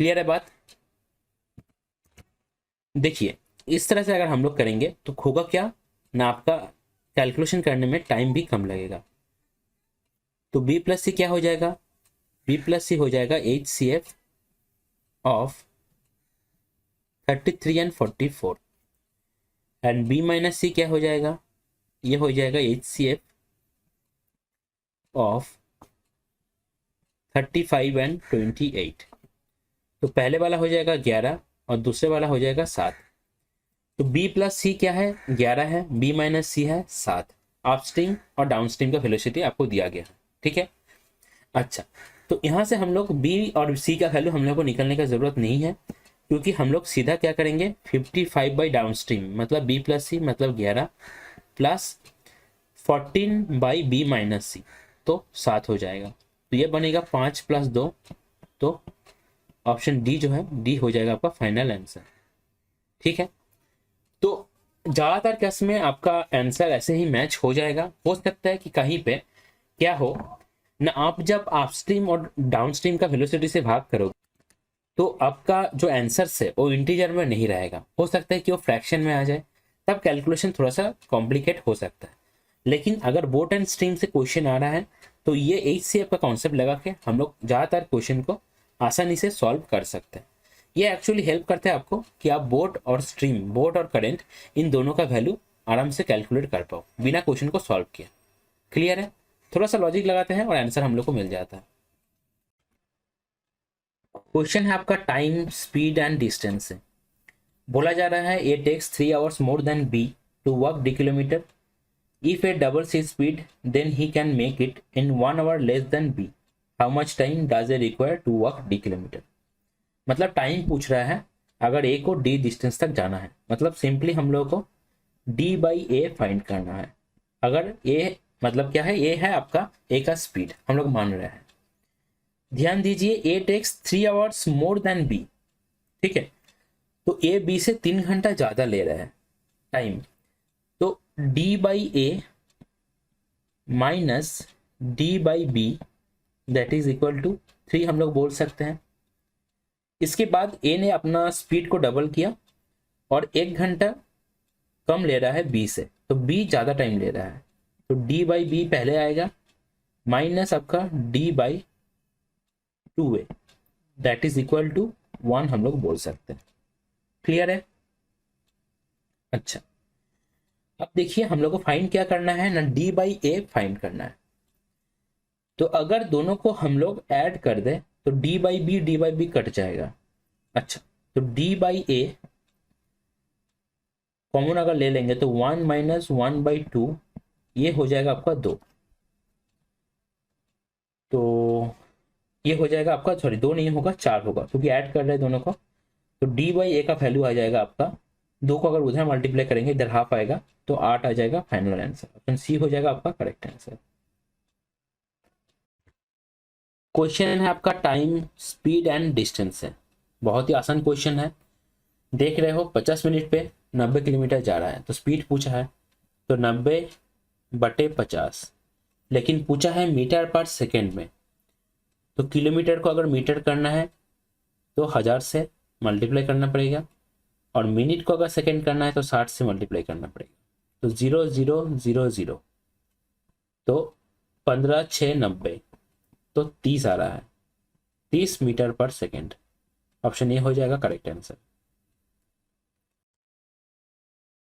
क्लियर है बात? देखिए इस तरह से अगर हम लोग करेंगे तो होगा क्या ना, आपका कैलकुलेशन करने में टाइम भी कम लगेगा। तो b प्लस सी क्या हो जाएगा, b प्लस सी हो जाएगा H C F of 33 and 44 and b minus C क्या हो जाएगा, ये हो जाएगा H C F of 35 and 28। तो पहले वाला हो जाएगा 11 और दूसरे वाला हो जाएगा 7। तो b प्लस सी क्या है, 11 है, b माइनस सी है 7। अपस्ट्रीम और डाउनस्ट्रीम का वेलोसिटी आपको दिया गया है। ठीक है, अच्छा तो यहाँ से हम लोग b और c का वैल्यू हम लोग को निकलने का जरूरत नहीं है, क्योंकि हम लोग सीधा क्या करेंगे 55 बाई डाउनस्ट्रीम मतलब b प्लस सी मतलब 11 प्लस 14 बाई बी माइनस सी तो 7 हो जाएगा। तो ये बनेगा 5 प्लस 2, तो ऑप्शन डी जो है डी हो जाएगा आपका फाइनल आंसर। ठीक है, तो ज़्यादातर केस में आपका आंसर ऐसे ही मैच हो जाएगा। हो सकता है कि कहीं पे क्या हो ना, आप जब अपस्ट्रीम और डाउनस्ट्रीम का वेलोसिटी से भाग करोगे तो आपका जो आंसर है वो इंटीजर में नहीं रहेगा, हो सकता है कि वो फ्रैक्शन में आ जाए, तब कैलकुलेशन थोड़ा सा कॉम्प्लिकेट हो सकता है। लेकिन अगर बोट एंड स्ट्रीम से क्वेश्चन आ रहा है तो ये एचसीएफ का कॉन्सेप्ट लगा के हम लोग ज़्यादातर क्वेश्चन को आसानी से सॉल्व कर सकते हैं। ये एक्चुअली हेल्प करता है आपको कि आप बोट और स्ट्रीम, बोट और करंट, इन दोनों का वैल्यू आराम से कैलकुलेट कर पाओ बिना क्वेश्चन को सॉल्व किए। क्लियर है? थोड़ा सा लॉजिक लगाते हैं और आंसर हम लोग को मिल जाता है। क्वेश्चन है आपका टाइम, स्पीड एंड डिस्टेंस से बोला जा रहा है A takes 3 hours more than B to walk d kilometre. If A double C speed then he can make it in 1 hour less than B. How much time does A require to walk d kilometre. मतलब टाइम पूछ रहा है, अगर ए को डी डिस्टेंस तक जाना है, मतलब सिंपली हम लोग को डी बाई ए फाइंड करना है। अगर ए मतलब क्या है, ए है आपका ए का स्पीड हम लोग मान रहे हैं। ध्यान दीजिए A takes 3 hours more than B, ठीक है, तो ए बी से 3 घंटा ज्यादा ले रहा है टाइम। तो D by A minus D by B that is equal to 3 हम लोग बोल सकते हैं। इसके बाद ए ने अपना स्पीड को डबल किया और 1 घंटा कम ले रहा है बी से, तो बी ज़्यादा टाइम ले रहा है, तो डी बाई बी पहले आएगा माइनस आपका D by 2a that is equal to 1 हम लोग बोल सकते हैं। क्लियर है? अच्छा, अब देखिए हम लोग को फाइंड क्या करना है ना, डी बाई ए फाइंड करना है। तो अगर दोनों को हम लोग ऐड कर दें तो डी बाई बी कट जाएगा। अच्छा, तो डी बाई ए कॉमन अगर ले लेंगे तो 1 माइनस 1/2 ये हो जाएगा आपका 2, तो ये हो जाएगा आपका, सॉरी 2 नहीं होगा 4 होगा क्योंकि ऐड कर रहे हैं दोनों को। तो डी बाई ए का वैल्यू आ जाएगा आपका 2 को अगर उधर मल्टीप्लाई करेंगे इधर हाफ आएगा तो 8 आ जाएगा। फाइनल आंसर ऑप्शन सी हो जाएगा आपका करेक्ट आंसर। क्वेश्चन है आपका टाइम स्पीड एंड डिस्टेंस है, बहुत ही आसान क्वेश्चन है। देख रहे हो 50 मिनट पे 90 किलोमीटर जा रहा है, तो स्पीड पूछा है तो 90/50, लेकिन पूछा है मीटर पर सेकेंड में, तो किलोमीटर को अगर मीटर करना है तो 1000 से मल्टीप्लाई करना पड़ेगा, और मिनट को अगर सेकेंड करना है तो 60 से मल्टीप्लाई करना पड़ेगा, तो 0000 तो 15×6=90, तो 30 आ रहा है, 30 मीटर पर सेकेंड। ऑप्शन ए हो जाएगा करेक्ट आंसर।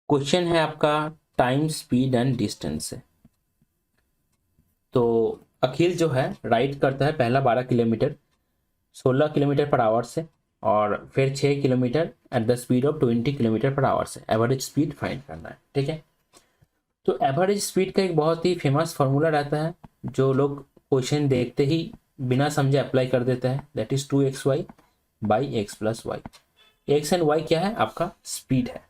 क्वेश्चन है आपका टाइम स्पीड एंड डिस्टेंस है। तो अखिल जो है राइड करता है पहला 12 किलोमीटर 16 किलोमीटर पर आवर से, और फिर 6 kilometre at the speed of 20 kilometre per our से। एवरेज स्पीड फाइंड करना है, ठीक है। तो एवरेज स्पीड का एक बहुत ही फेमस फार्मूला रहता है जो लोग क्वेश्चन देखते ही बिना समझे अप्लाई कर देते हैं, that is 2xy by x plus y. X and y क्या है? आपका स्पीड है।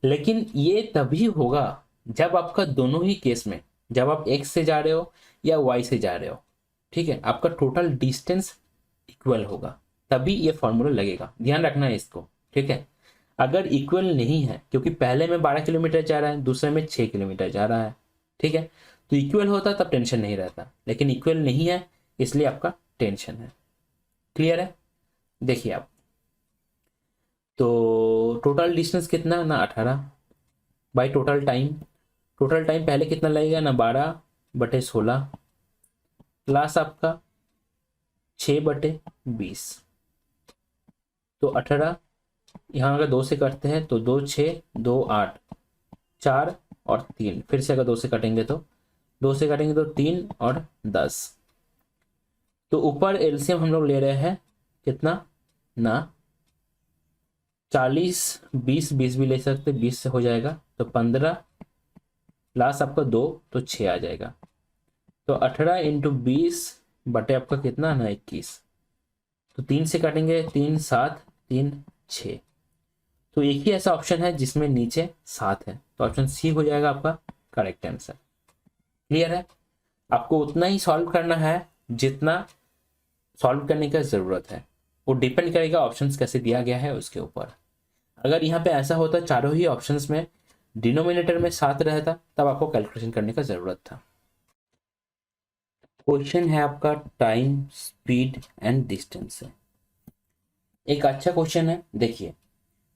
लेकिन ये तभी होगा जब आपका दोनों ही केस में, जब आप एक्स से जा रहे हो या वाई से जा रहे हो, ठीक है, आपका टोटल डिस्टेंस इक्वल होगा, तभी ये फॉर्मूला लगेगा। ध्यान रखना है इसको, ठीक है। अगर इक्वल नहीं है, क्योंकि पहले में 12 किलोमीटर जा रहा है, दूसरे में 6 किलोमीटर जा रहा है, ठीक है, तो इक्वल होता तब टेंशन नहीं रहता, लेकिन इक्वल नहीं है इसलिए आपका टेंशन है। क्लियर है? देखिए आप, तो टोटल डिस्टेंस कितना ना 18 by total time. Total time पहले कितना लगेगा ना 12/16 प्लस आपका 6/20, तो 18। यहाँ अगर 2 से कटते हैं तो 2 6 2 8 4 और 3, फिर से अगर 2 से कटेंगे तो 2 से कटेंगे तो 3 और 10। तो ऊपर एलसीएम हम लोग ले रहे हैं कितना ना 40 20 20 भी ले सकते, 20 से हो जाएगा तो 15 प्लस आपका 2 तो 6 आ जाएगा। तो 18 × 20 बटे आपका कितना ना 21, तो 3 से काटेंगे 3 7 3 6, तो एक ही ऐसा ऑप्शन है जिसमें नीचे 7 है, तो ऑप्शन सी हो जाएगा आपका करेक्ट आंसर। क्लियर है? आपको उतना ही सॉल्व करना है जितना सॉल्व करने का जरूरत है, वो डिपेंड करेगा ऑप्शंस कैसे दिया गया है उसके ऊपर। अगर यहाँ पे ऐसा होता चारों ही ऑप्शंस में डिनोमिनेटर में 7 रहता तब आपको कैलकुलेशन करने का जरूरत था। क्वेश्चन है आपका टाइम स्पीड एंड डिस्टेंस है। एक अच्छा क्वेश्चन है, देखिए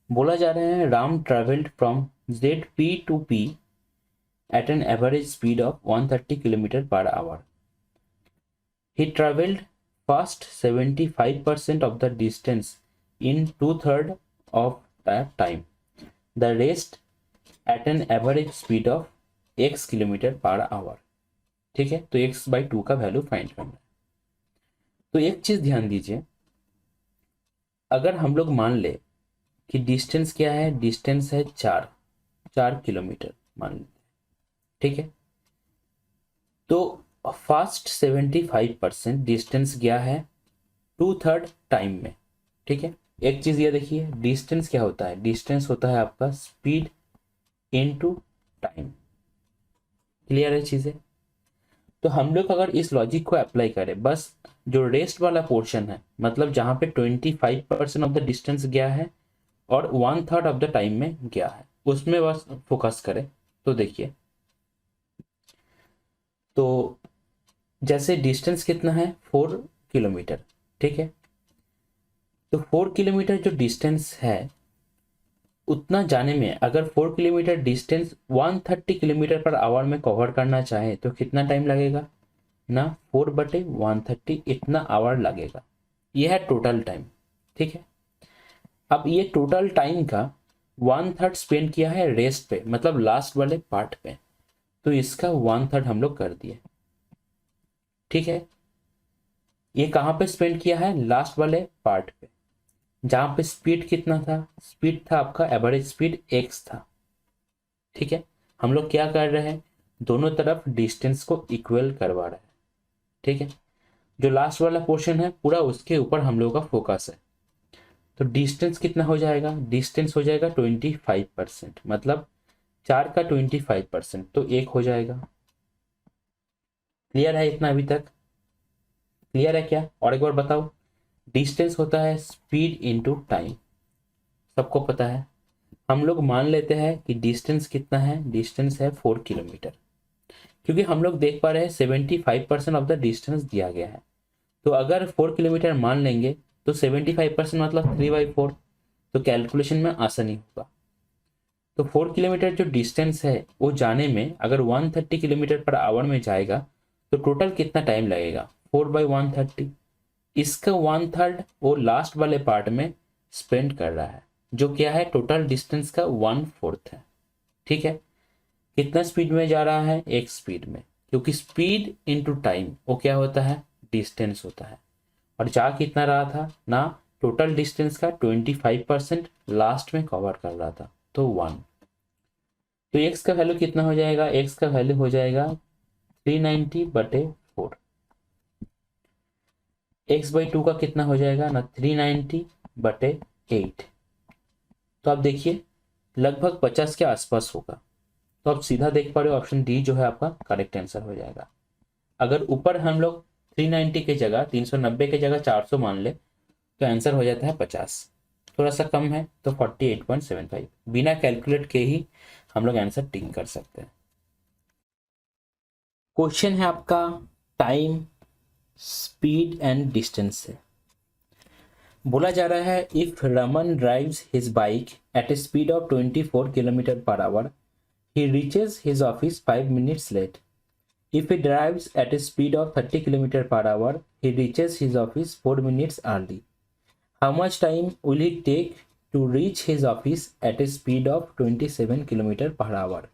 बोला जा रहा है Ram travelled from ZP to P at an average speed of 130 km/h. He traveled fast 75% of the distance in 2/3 of that time. The rest at an average speed of x km/h. ठीक है, तो x/2 का वैल्यू फाइंड करना है। तो एक चीज ध्यान दीजिए, अगर हम लोग मान ले कि डिस्टेंस क्या है, डिस्टेंस है 4 किलोमीटर मान लेते हैं, ठीक है, तो फास्ट 75% डिस्टेंस गया है 2/3 टाइम में, ठीक है, एक चीज ये देखिए, डिस्टेंस क्या होता है, डिस्टेंस होता है आपका स्पीड इनटू टाइम। क्लियर है चीजें? तो हम लोग अगर इस लॉजिक को अप्लाई करें, बस जो रेस्ट वाला पोर्शन है, मतलब जहां पे 25% ऑफ द डिस्टेंस गया है और 1/3 ऑफ द टाइम में गया है, उसमें बस फोकस करें। तो देखिए, तो जैसे डिस्टेंस कितना है, 4 किलोमीटर, ठीक है। तो 4 किलोमीटर जो डिस्टेंस है, उतना जाने में अगर 4 kilometre distance 130 kilometre per our में कवर करना चाहे तो कितना टाइम लगेगा ना, 4/130 इतना आवर लगेगा। यह है टोटल टाइम, ठीक है। अब ये टोटल टाइम का 1/3 स्पेंड किया है रेस्ट पे, मतलब लास्ट वाले पार्ट पे, तो इसका 1/3 हम लोग कर दिए, ठीक है। ये कहाँ पे स्पेंड किया है, लास्ट वाले पार्ट पे, जहां पे स्पीड कितना था, स्पीड था आपका एवरेज स्पीड x था, ठीक है। हम लोग क्या कर रहे हैं, दोनों तरफ डिस्टेंस को इक्वल करवा रहे हैं, ठीक है। जो लास्ट वाला पोर्शन है पूरा उसके ऊपर हम लोग का फोकस है। तो डिस्टेंस कितना हो जाएगा, डिस्टेंस हो जाएगा 25%, मतलब 4 का 25%, तो 1 हो जाएगा। क्लियर है इतना अभी तक? क्लियर है क्या? और एक बार बताओ, डिस्टेंस होता है स्पीड इनटू टाइम, सबको पता है। हम लोग मान लेते हैं कि डिस्टेंस कितना है, डिस्टेंस है 4 किलोमीटर, क्योंकि हम लोग देख पा रहे हैं 75% ऑफ द डिस्टेंस दिया गया है। तो अगर 4 किलोमीटर मान लेंगे तो 75% मतलब 3/4, तो कैलकुलेशन में आसानी होगा। तो 4 किलोमीटर जो डिस्टेंस है वो जाने में अगर 130 किलोमीटर पर आवर में जाएगा तो टोटल कितना टाइम लगेगा, 4/130। इसका 1/3 वो लास्ट वाले पार्ट में स्पेंड कर रहा है, जो क्या है टोटल डिस्टेंस का 1/4 है, ठीक है। कितना स्पीड में जा रहा है, एक स्पीड में, क्योंकि स्पीड इनटू टाइम वो क्या होता है, डिस्टेंस होता है। और जा कितना रहा था ना, टोटल डिस्टेंस का 25% लास्ट में कवर कर रहा था, तो 1। तो x का वैल्यू कितना हो जाएगा, x का वैल्यू हो जाएगा 390/4। x/2 का कितना हो जाएगा ना, 390/8। तो आप देखिए लगभग 50 के आसपास होगा। तो आप सीधा देख पा रहे हो ऑप्शन डी जो है आपका करेक्ट आंसर हो जाएगा। अगर ऊपर हम लोग 390 की जगह 390 की जगह 400 मान ले तो आंसर हो जाता है 50। थोड़ा सा कम है तो 48.75। बिना कैलकुलेट के ही हम लोग आंसर टिक कर सकते हैं। क्वेश्चन है आपका टाइम, स्पीड एंड डिस्टेंस से। बोला जा रहा है if Raman drives his bike at a speed of 24 kilometre per hour, he reaches his office 5 minutes late. If he drives at a speed of 30 km/hour, he reaches his office 4 minutes early. How much time will he take to reach his office at a speed of 27 km/hour?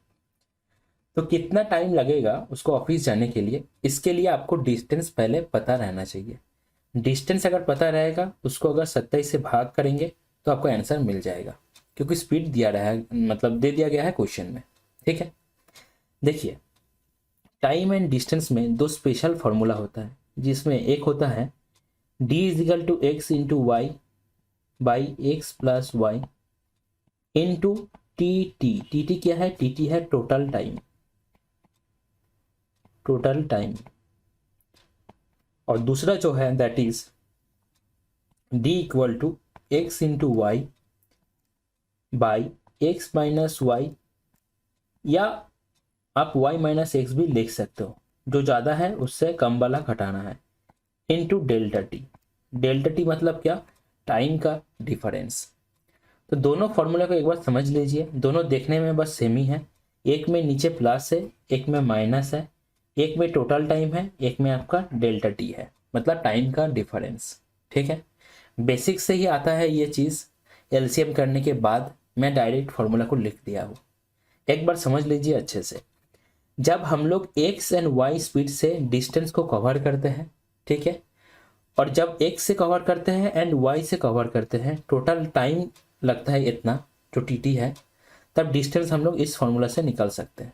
तो कितना टाइम लगेगा उसको ऑफिस जाने के लिए, इसके लिए आपको डिस्टेंस पहले पता रहना चाहिए। डिस्टेंस अगर पता रहेगा, उसको अगर 27 से भाग करेंगे तो आपको आंसर मिल जाएगा, क्योंकि स्पीड दिया रहा है, मतलब दे दिया गया है क्वेश्चन में, ठीक है। देखिए टाइम एंड डिस्टेंस में दो स्पेशल फॉर्मूला होता है, जिसमें एक होता है d is equal to x into y by x plus y into t t. T t क्या है, टी टी है टोटल टाइम, टोटल टाइम। और दूसरा जो है that is d equal to x into y by x minus y, या आप y माइनस एक्स भी लिख सकते हो, जो ज़्यादा है उससे कम वाला घटाना है, into delta T. Delta T मतलब क्या, टाइम का डिफरेंस। तो दोनों फॉर्मूला को एक बार समझ लीजिए, दोनों देखने में बस सेम ही है। एक में नीचे प्लस है, एक में माइनस है, एक में टोटल टाइम है, एक में आपका डेल्टा टी है, मतलब टाइम का डिफरेंस, ठीक है। बेसिक से ही आता है ये चीज़, एलसीएम करने के बाद मैं डायरेक्ट फॉर्मूला को लिख दिया हूँ। एक बार समझ लीजिए अच्छे से। जब हम लोग x एंड y स्पीड से डिस्टेंस को कवर करते हैं, ठीक है, और जब x से कवर करते हैं एंड y से कवर करते हैं, टोटल टाइम लगता है इतना जो टी है, तब डिस्टेंस हम लोग इस फॉर्मूला से निकाल सकते हैं।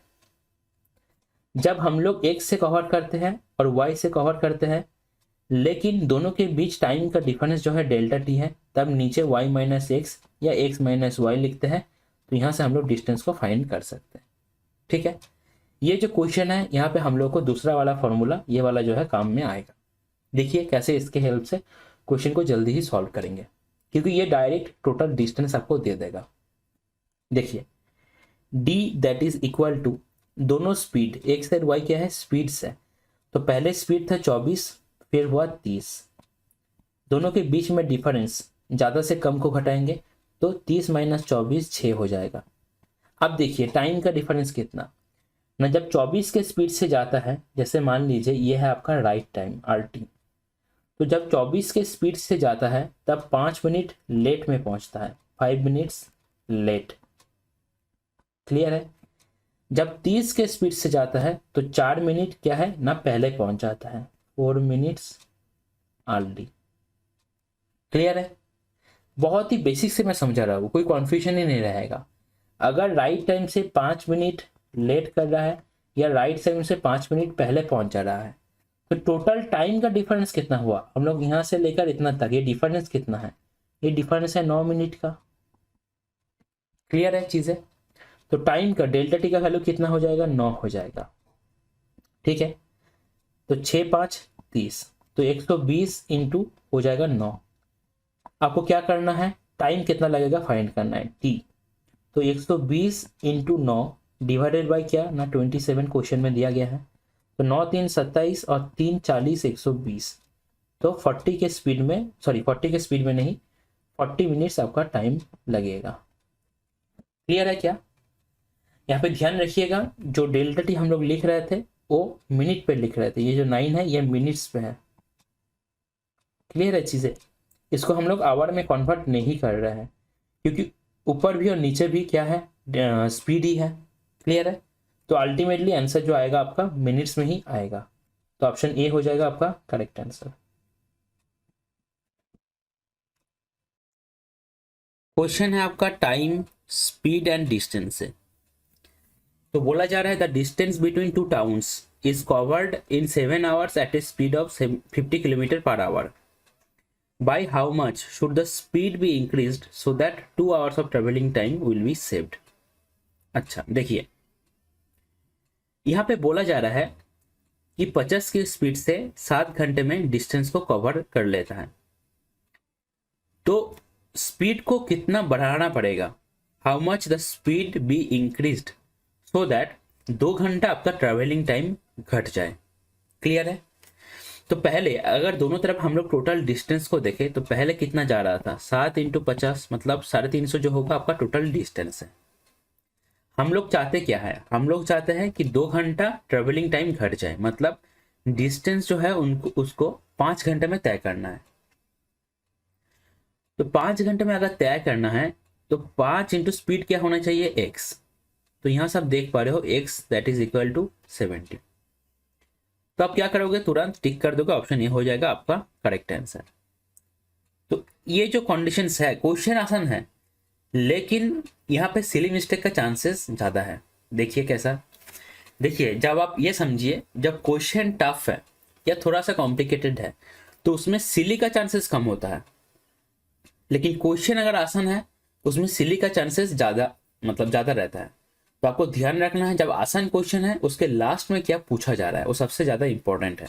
जब हम लोग x से कवर करते हैं और y से कवर करते हैं, लेकिन दोनों के बीच टाइम का डिफरेंस जो है डेल्टा टी है, तब नीचे y माइनस एक्स या x माइनस वाई लिखते हैं, तो यहाँ से हम लोग डिस्टेंस को फाइंड कर सकते हैं। ठीक है, ये जो क्वेश्चन है यहाँ पे हम लोग को दूसरा वाला फॉर्मूला ये वाला जो है काम में आएगा। देखिए कैसे इसके हेल्प से क्वेश्चन को जल्दी ही सॉल्व करेंगे, क्योंकि ये डायरेक्ट टोटल डिस्टेंस आपको दे देगा। देखिए d that is equal to, दोनों स्पीड एक्स और वाई क्या है, स्पीड्स है। तो पहले स्पीड था 24, फिर हुआ 30, दोनों के बीच में डिफरेंस ज़्यादा से कम को घटाएंगे तो 30 माइनस 24 6 हो जाएगा। अब देखिए टाइम का डिफरेंस कितना ना, जब 24 के स्पीड से जाता है, जैसे मान लीजिए ये है आपका राइट टाइम RT, तो जब 24 के स्पीड से जाता है तब 5 मिनट लेट में पहुंचता है, 5 मिनट्स लेट। क्लियर है। जब 30 के स्पीड से जाता है तो 4 मिनट क्या है ना पहले पहुंच जाता है, 4 मिनट्स अर्ली। क्लियर है। बहुत ही बेसिक से मैं समझा रहा हूँ, कोई कॉन्फ्यूजन ही नहीं रहेगा। अगर राइट टाइम से 5 मिनट लेट कर रहा है या राइट टाइम से 5 मिनट पहले पहुंच जा रहा है, तो टोटल टाइम का डिफरेंस कितना हुआ, हम लोग यहां से लेकर इतना तक, ये डिफरेंस कितना है, ये डिफरेंस है 9 मिनट का। क्लियर है चीजें। तो टाइम का डेल्टा टी का वैल्यू कितना हो जाएगा, 9 हो जाएगा। ठीक है, तो 6 5 30, तो 120 इंटू हो जाएगा 9। आपको क्या करना है, टाइम कितना लगेगा फाइंड करना है, टी। तो 120 इंटू 9 डिवाइडेड बाई क्या ना 27 क्वेश्चन में दिया गया है, तो 9 3 27 और 3 40 120, तो 40 के स्पीड में, सॉरी 40 के स्पीड में नहीं, 40 मिनट्स आपका टाइम लगेगा। क्लियर है क्या। यहाँ पे ध्यान रखिएगा, जो डेल्टा टी हम लोग लिख रहे थे वो मिनट पे लिख रहे थे, ये जो 9 है ये मिनट्स पे है। क्लियर है चीजें। इसको हम लोग आवर में कन्वर्ट नहीं कर रहे हैं, क्योंकि ऊपर भी और नीचे भी क्या है, स्पीड ही है। क्लियर है। तो अल्टीमेटली आंसर जो आएगा आपका मिनट्स में ही आएगा, तो ऑप्शन ए हो जाएगा आपका करेक्ट आंसर। क्वेश्चन है आपका टाइम, स्पीड एंड डिस्टेंस से। तो बोला जा रहा है the distance between two towns is covered in 7 hours at a speed of 50 kilometre per hour. By how much should the speed be increased so that 2 hours of traveling time will be saved? अच्छा देखिए, यहां पे बोला जा रहा है कि 50 की स्पीड से 7 घंटे में डिस्टेंस को कवर कर लेता है, तो स्पीड को कितना बढ़ाना पड़ेगा, how much the speed be increased so that 2 घंटा आपका ट्रेवलिंग टाइम घट जाए। क्लियर है। तो पहले अगर दोनों तरफ हम लोग टोटल डिस्टेंस को देखें तो पहले कितना जा रहा था, 7 इंटू 50 मतलब 350 जो होगा आपका टोटल डिस्टेंस है। हम लोग चाहते क्या है, हम लोग चाहते हैं कि 2 घंटा ट्रेवलिंग टाइम घट जाए, मतलब डिस्टेंस जो है उनको उसको 5 घंटे में तय करना है। तो 5 घंटे में अगर तय करना है तो 5 इंटू स्पीड क्या होना चाहिए, x। तो यहां से आप देख पा रहे हो x that is equal to 70। तो आप क्या करोगे, तुरंत टिक कर दोगे, ऑप्शन ए हो जाएगा आपका करेक्ट आंसर। तो ये जो कंडीशंस है, क्वेश्चन आसान है लेकिन यहाँ पे सिली मिस्टेक का चांसेस ज्यादा है। देखिए कैसा, देखिए जब आप ये समझिए, जब क्वेश्चन टफ है या थोड़ा सा कॉम्प्लिकेटेड है तो उसमें सिली का चांसेस कम होता है, लेकिन क्वेश्चन अगर आसान है उसमें सिली का चांसेस ज्यादा, मतलब ज्यादा रहता है। तो आपको ध्यान रखना है, जब आसान क्वेश्चन है उसके लास्ट में क्या पूछा जा रहा है वो सबसे ज्यादा इंपॉर्टेंट है,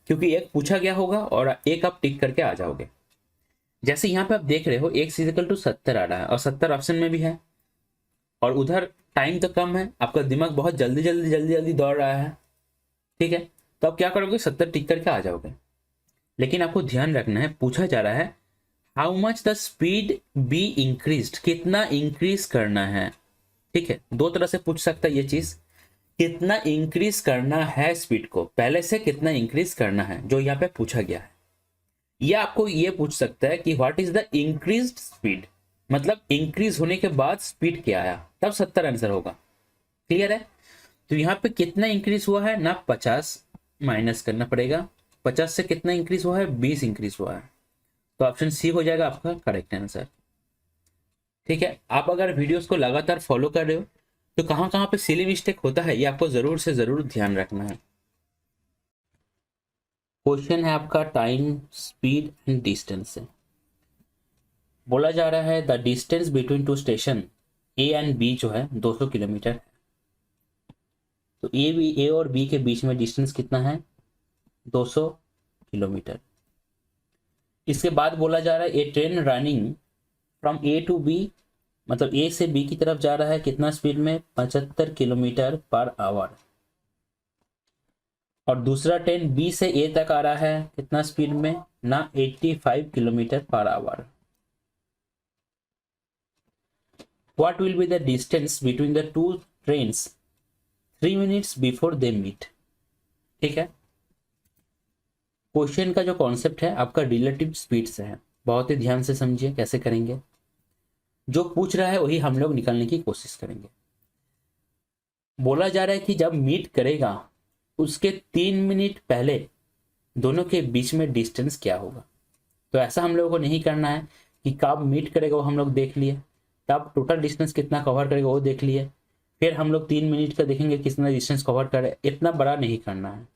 क्योंकि एक पूछा गया होगा और एक आप टिक करके आ जाओगे। जैसे यहाँ पे आप देख रहे हो x इक्वल टू 70 आ रहा है और 70 ऑप्शन में भी है, और उधर टाइम तो कम है, आपका दिमाग बहुत जल्दी जल्दी जल्दी जल्दी दौड़ रहा है। ठीक है, तो आप क्या करोगे, 70 टिक करके आ जाओगे। लेकिन आपको ध्यान रखना है, पूछा जा रहा है how much the speed be increased, कितना इंक्रीज करना है। ठीक है, दो तरह से पूछ सकता है ये चीज, कितना इंक्रीज करना है स्पीड को, पहले से कितना इंक्रीज करना है जो यहाँ पे पूछा गया है। या आपको ये पूछ सकता है कि what is the increased speed, मतलब इंक्रीज होने के बाद स्पीड क्या आया, तब 70 आंसर होगा। क्लियर है। तो यहाँ पे कितना इंक्रीज हुआ है ना, 50 माइनस करना पड़ेगा, 50 से कितना इंक्रीज हुआ है, 20 इंक्रीज हुआ है, तो ऑप्शन सी हो जाएगा आपका करेक्ट आंसर। ठीक है, आप अगर वीडियोस को लगातार फॉलो कर रहे हो तो कहाँ कहाँ पे सिली मिस्टेक होता है ये आपको जरूर से जरूर ध्यान रखना है। क्वेश्चन है आपका टाइम, स्पीड एंड डिस्टेंस से। बोला जा रहा है the distance between two station A and B जो है 200 किलोमीटर है। तो ए और बी के बीच में डिस्टेंस कितना है? 200 किलोमीटर। इसके बाद बोला जा रहा है A train running from A to B, मतलब ए से बी की तरफ जा रहा है कितना स्पीड में? 75 किलोमीटर पर आवर। और दूसरा ट्रेन बी से ए तक आ रहा है कितना स्पीड में? ना 85 kilometre per our. What will be the distance between the two trains 3 minutes before they meet? ठीक है, क्वेश्चन का जो कॉन्सेप्ट है आपका रिलेटिव स्पीड से है। बहुत ही ध्यान से समझिए कैसे करेंगे। जो पूछ रहा है वही हम लोग निकालने की कोशिश करेंगे। बोला जा रहा है कि जब मीट करेगा उसके 3 मिनट पहले दोनों के बीच में डिस्टेंस क्या होगा। तो ऐसा हम लोगों को नहीं करना है कि कब मीट करेगा वो हम लोग देख लिए, तब टोटल डिस्टेंस कितना कवर करेगा वो देख लिए, फिर हम लोग 3 मिनट का देखेंगे कितना डिस्टेंस कवर करे। इतना बड़ा नहीं करना है,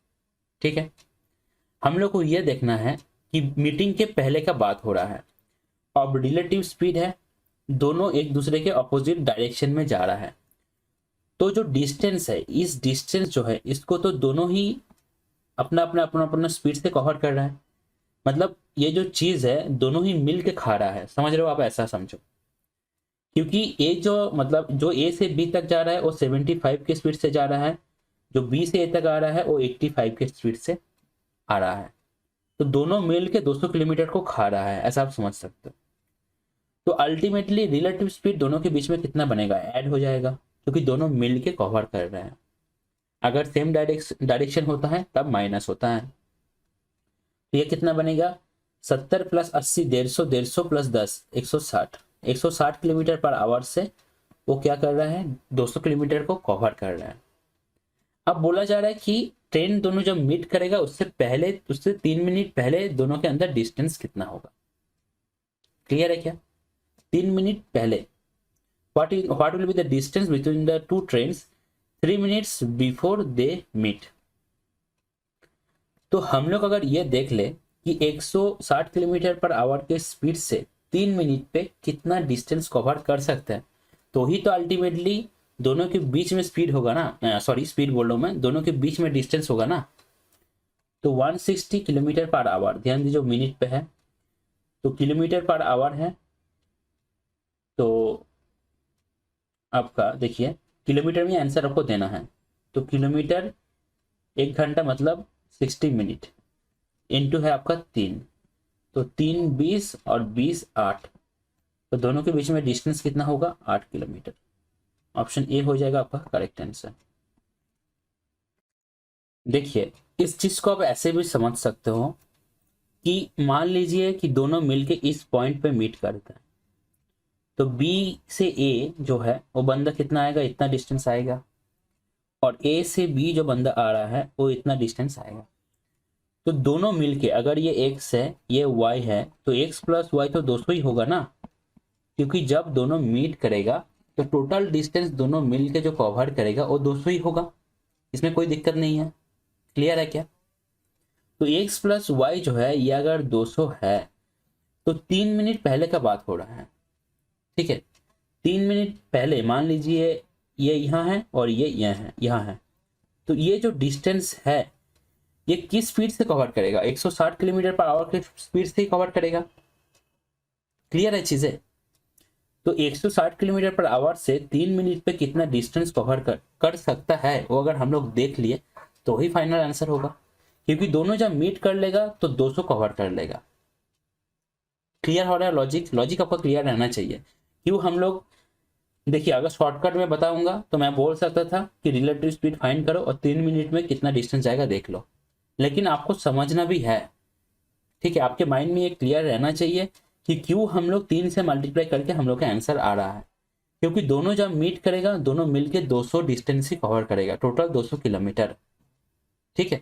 ठीक है। हम लोग को यह देखना है कि मीटिंग के पहले का बात हो रहा है और रिलेटिव स्पीड है, दोनों एक दूसरे के अपोजिट डायरेक्शन में जा रहा है। तो जो डिस्टेंस है, इस डिस्टेंस जो है इसको तो दोनों ही अपना अपना अपना अपना स्पीड से कवर कर रहा है। मतलब ये जो चीज है दोनों ही मिल के खा रहा है, समझ रहे हो आप? ऐसा समझो, क्योंकि ए जो मतलब जो ए से बी तक जा रहा है वो 75 की स्पीड से जा रहा है, जो बी से ए तक आ रहा है वो 85 की स्पीड से आ रहा है। तो दोनों मिल के 200 किलोमीटर को खा रहा है, ऐसा आप समझ सकते हो। तो अल्टीमेटली रिलेटिव स्पीड दोनों के बीच में कितना बनेगा? ऐड हो जाएगा, क्योंकि दोनों मिल के कवर कर रहे हैं। अगर सेम डायरेक्शन होता है तब माइनस होता है। तो ये कितना बनेगा? 70 plus 80 150, 150 plus 10 160, 160 kilometre per our से वो क्या कर रहा है? 200 किलोमीटर को कवर कर रहा है। अब बोला जा रहा है कि ट्रेन दोनों जब मीट करेगा उससे पहले, उससे 3 मिनट पहले दोनों के अंदर डिस्टेंस कितना होगा। क्लियर है क्या? 3 मिनट पहले what will be the distance between the two trains 3 minutes before they meet। तो हम लोग अगर ये देख ले कि 160 किलोमीटर पर आवर के स्पीड से 3 मिनट पे कितना डिस्टेंस कवर कर सकते हैं, तो ही तो अल्टीमेटली दोनों के बीच में स्पीड होगा ना, सॉरी स्पीड बोल रहा हूं मैं, दोनों के बीच में डिस्टेंस होगा ना। तो 160 किलोमीटर पर आवर, ध्यान दीजिए मिनट पे है तो किलोमीटर पर आवर है। तो आपका देखिए किलोमीटर में आंसर आपको देना है, तो किलोमीटर 1 घंटा मतलब 60 मिनट इनटू है आपका 3, तो 3 20 और 20 8, तो दोनों के बीच में डिस्टेंस कितना होगा? 8 किलोमीटर। ऑप्शन ए हो जाएगा आपका करेक्ट आंसर। देखिए इस चीज को आप ऐसे भी समझ सकते हो कि मान लीजिए कि दोनों मिलके इस पॉइंट पे मीट करते हैं, तो बी से ए जो है वो बंदा कितना आएगा? इतना डिस्टेंस आएगा, और ए से बी जो बंदा आ रहा है वो इतना डिस्टेंस आएगा। तो दोनों मिलके, अगर ये x है ये y है, तो x प्लस वाई तो 200 ही होगा ना, क्योंकि जब दोनों मीट करेगा तो टोटल डिस्टेंस दोनों मिलके जो कवर करेगा वो 200 ही होगा, इसमें कोई दिक्कत नहीं है। क्लियर है क्या? तो x प्लस वाई जो है ये अगर 200 है तो 3 मिनट पहले का बात हो रहा है, ठीक है। 3 मिनट पहले मान लीजिए ये यहाँ है और ये यहाँ है, तो ये जो डिस्टेंस है ये किस स्पीड से कवर करेगा? 160 किलोमीटर पर आवर के स्पीड से ही कवर करेगा। क्लियर है चीजें? तो 160 किलोमीटर पर आवर से 3 मिनट पे कितना डिस्टेंस कवर कर सकता है वो अगर हम लोग देख लिए तो ही फाइनल आंसर होगा, क्योंकि दोनों जब मीट कर लेगा तो 200 कवर कर लेगा। क्लियर हो रहा है? लॉजिक आपको क्लियर रहना चाहिए। क्यों हम लोग, देखिए अगर शॉर्टकट में बताऊंगा तो मैं बोल सकता था कि रिलेटिव स्पीड फाइंड करो और 3 मिनट में कितना डिस्टेंस जाएगा देख लो, लेकिन आपको समझना भी है, ठीक है। आपके माइंड में ये क्लियर रहना चाहिए कि क्यों हम लोग 3 से मल्टीप्लाई करके हम लोग का आंसर आ रहा है, क्योंकि दोनों जब मीट करेगा दोनों मिलके 200 डिस्टेंस ही कवर करेगा, टोटल 200 किलोमीटर, ठीक है।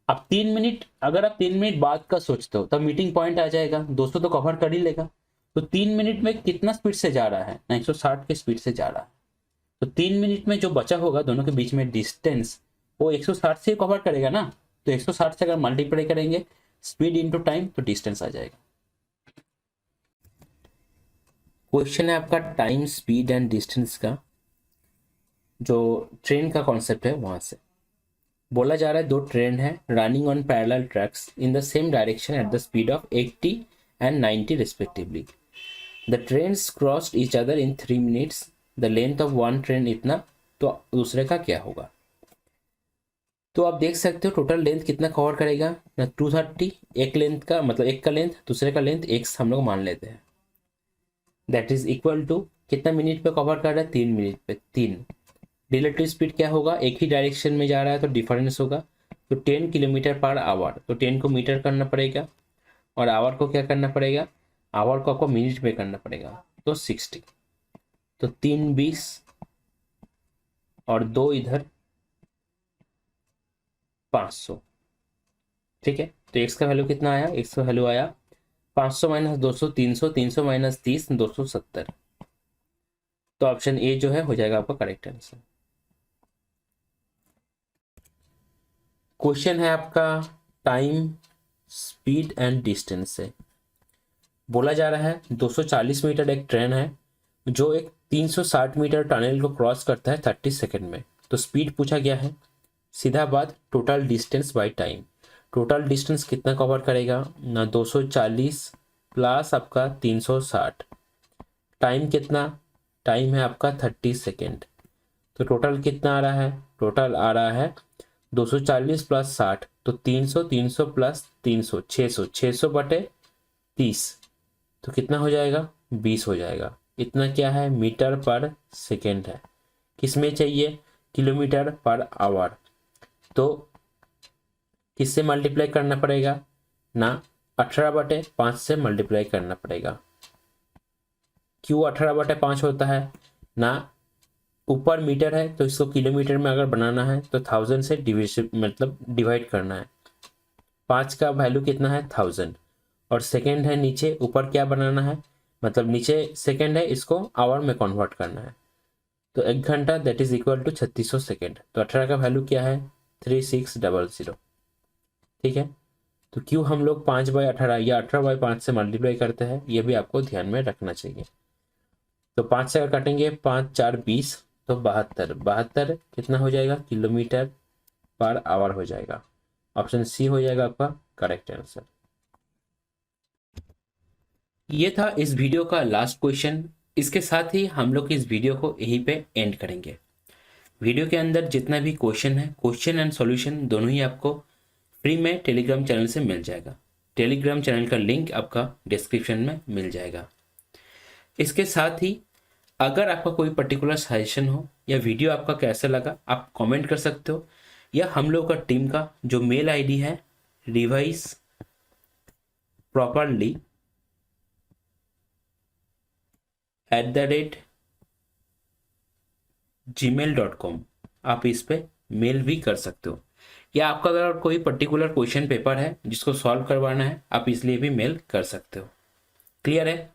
अब 3 मिनट, अगर आप 3 मिनट बाद का सोचते हो तब मीटिंग पॉइंट आ जाएगा, 200 तो कवर कर ही लेगा। तो 3 मिनट में कितना स्पीड से जा रहा है? 160 के स्पीड से जा रहा है, तो 3 मिनट में जो बचा होगा दोनों के बीच में डिस्टेंस वो 160 से कवर करेगा ना, तो 160 से अगर मल्टीप्लाई करेंगे स्पीड इंटू टाइम तो डिस्टेंस आ जाएगा। क्वेश्चन है आपका टाइम स्पीड एंड डिस्टेंस का, जो ट्रेन का कॉन्सेप्ट है वहां से बोला जा रहा है। दो ट्रेन है running on parallel tracks in the same direction at the speed of 80 and 90 respectively. The trains crossed each other in 3 minutes. The length of one train इतना, तो दूसरे का क्या होगा। तो आप देख सकते हो टोटल लेंथ कितना कवर करेगा ना, 230। एक लेंथ का मतलब एक का लेंथ, दूसरे का लेंथ एक हम लोग मान लेते हैं। दैट इज इक्वल टू कितना मिनट पे कवर कर रहा है, 3 मिनट पे 3। रिलेटिव स्पीड क्या होगा, एक ही डायरेक्शन में जा रहा है तो डिफरेंस होगा। तो 10 किलोमीटर पर आवर, तो 10 को मीटर करना पड़ेगा और आवर को क्या करना पड़ेगा, आवर को आपको मिनट में करना पड़ेगा, तो 60। तो 3 20 और 2 इधर 500। ठीक है, तो x का वैल्यू कितना आया, x का वैल्यू आया 500 माइनस 200 300, 300 माइनस 30 270। तो ऑप्शन ए जो है हो जाएगा आपका करेक्ट आंसर। क्वेश्चन है आपका टाइम स्पीड एंड डिस्टेंस से बोला जा रहा है 240 मीटर एक ट्रेन है जो एक 360 मीटर टनल को क्रॉस करता है 30 सेकंड में। तो स्पीड पूछा गया है, सीधा बात total distance by time. Total distance कितना कवर करेगा ना, 240 प्लस आपका 360, टाइम कितना, टाइम है आपका 30 सेकेंड। तो टोटल कितना आ रहा है, टोटल आ रहा है 240 प्लस 60, तो 300, 300 प्लस 300 600, 600 बटे 30, तो कितना हो जाएगा 20 हो जाएगा। इतना क्या है, मीटर पर सेकेंड है। किसमें चाहिए, किलोमीटर पर आवर। तो किससे मल्टीप्लाई करना पड़ेगा ना, 18/5 से मल्टीप्लाई करना पड़ेगा। क्यों 18/5 होता है ना, ऊपर मीटर है तो इसको किलोमीटर में अगर बनाना है तो 1000 से डिविजन मतलब डिवाइड करना है। 5 का वैल्यू कितना है 1000 और सेकेंड है नीचे, ऊपर क्या बनाना है मतलब नीचे सेकेंड है, इसको आवर में कन्वर्ट करना है। तो 1 घंटा that is equal to 3600 second. तो 18 का वैल्यू क्या है 3600। ठीक है, तो क्यों हम लोग 5/18 या 18/5 से मल्टीप्लाई करते हैं, ये भी आपको ध्यान में रखना चाहिए। तो 5 से अगर काटेंगे 5 4 20, तो 72, 72 कितना हो जाएगा, किलोमीटर पर आवर हो जाएगा। ऑप्शन सी हो जाएगा आपका करेक्ट आंसर। ये था इस वीडियो का लास्ट क्वेश्चन। इसके साथ ही हम लोग इस वीडियो को यहीं पे एंड करेंगे। वीडियो के अंदर जितना भी क्वेश्चन है, क्वेश्चन एंड सॉल्यूशन दोनों ही आपको फ्री में टेलीग्राम चैनल से मिल जाएगा। टेलीग्राम चैनल का लिंक आपका डिस्क्रिप्शन में मिल जाएगा। इसके साथ ही अगर आपका कोई पर्टिकुलर सजेशन हो या वीडियो आपका कैसा लगा, आप कमेंट कर सकते हो, या हम लोग का टीम का जो मेल आईडी है रिवाइज प्रॉपरली @gmail.com, आप इस पे मेल भी कर सकते हो। या आपका अगर कोई पर्टिकुलर क्वेश्चन पेपर है जिसको सॉल्व करवाना है, आप इसलिए भी मेल कर सकते हो। क्लियर है।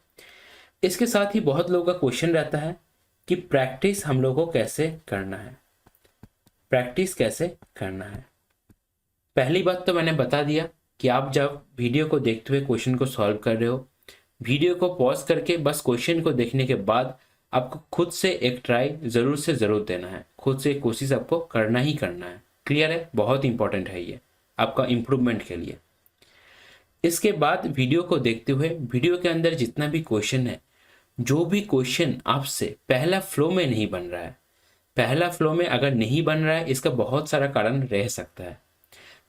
इसके साथ ही बहुत लोगों का क्वेश्चन रहता है कि प्रैक्टिस हम लोगों को कैसे करना है, प्रैक्टिस कैसे करना है। पहली बात तो मैंने बता दिया कि आप जब वीडियो को देखते हुए क्वेश्चन को सॉल्व कर रहे हो, वीडियो को पॉज करके बस क्वेश्चन को देखने के बाद आपको खुद से एक ट्राई जरूर से जरूर देना है, खुद से एक कोशिश आपको करना ही करना है। क्लियर है, बहुत इंपॉर्टेंट है ये आपका इम्प्रूवमेंट के लिए। इसके बाद वीडियो को देखते हुए वीडियो के अंदर जितना भी क्वेश्चन है, जो भी क्वेश्चन आपसे पहला फ्लो में नहीं बन रहा है, पहला फ्लो में अगर नहीं बन रहा है, इसका बहुत सारा कारण रह सकता है।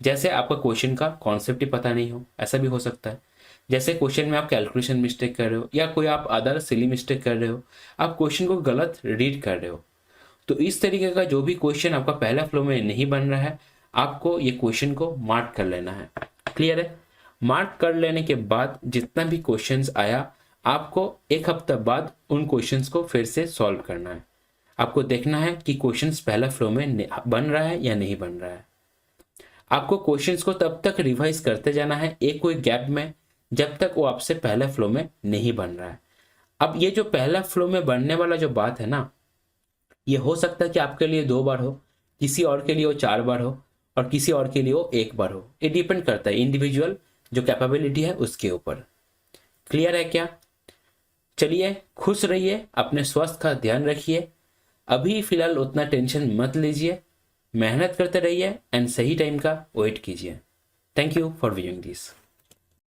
जैसे आपका क्वेश्चन का कॉन्सेप्ट ही पता नहीं हो, ऐसा भी हो सकता है। जैसे क्वेश्चन में आप कैलकुलेशन मिस्टेक कर रहे हो या कोई आप अदर सिली मिस्टेक कर रहे हो, आप क्वेश्चन को गलत रीड कर रहे हो। तो इस तरीके का जो भी क्वेश्चन आपका पहला फ्लो में नहीं बन रहा है, आपको ये क्वेश्चन को मार्क कर लेना है। क्लियर है। मार्क कर लेने के बाद जितना भी क्वेश्चंस आया, आपको 1 हफ्ता बाद उन क्वेश्चंस को फिर से सॉल्व करना है। आपको देखना है कि क्वेश्चंस पहला फ्लो में बन रहा है या नहीं बन रहा है। आपको क्वेश्चंस को तब तक रिवाइज करते जाना है एक कोई गैप में, जब तक वो आपसे पहला फ्लो में नहीं बन रहा है। अब ये जो पहला फ्लो में बनने वाला जो बात है ना, ये हो सकता है कि आपके लिए 2 बार हो, किसी और के लिए वो 4 बार हो, और किसी और के लिए वो एक बार हो। ये डिपेंड करता है इंडिविजुअल जो कैपेबिलिटी है उसके ऊपर। क्लियर है क्या? चलिए, खुश रहिए, अपने स्वास्थ्य का ध्यान रखिए, अभी फिलहाल उतना टेंशन मत लीजिए, मेहनत करते रहिए एंड सही टाइम का वेट कीजिए। Thank you for viewing this.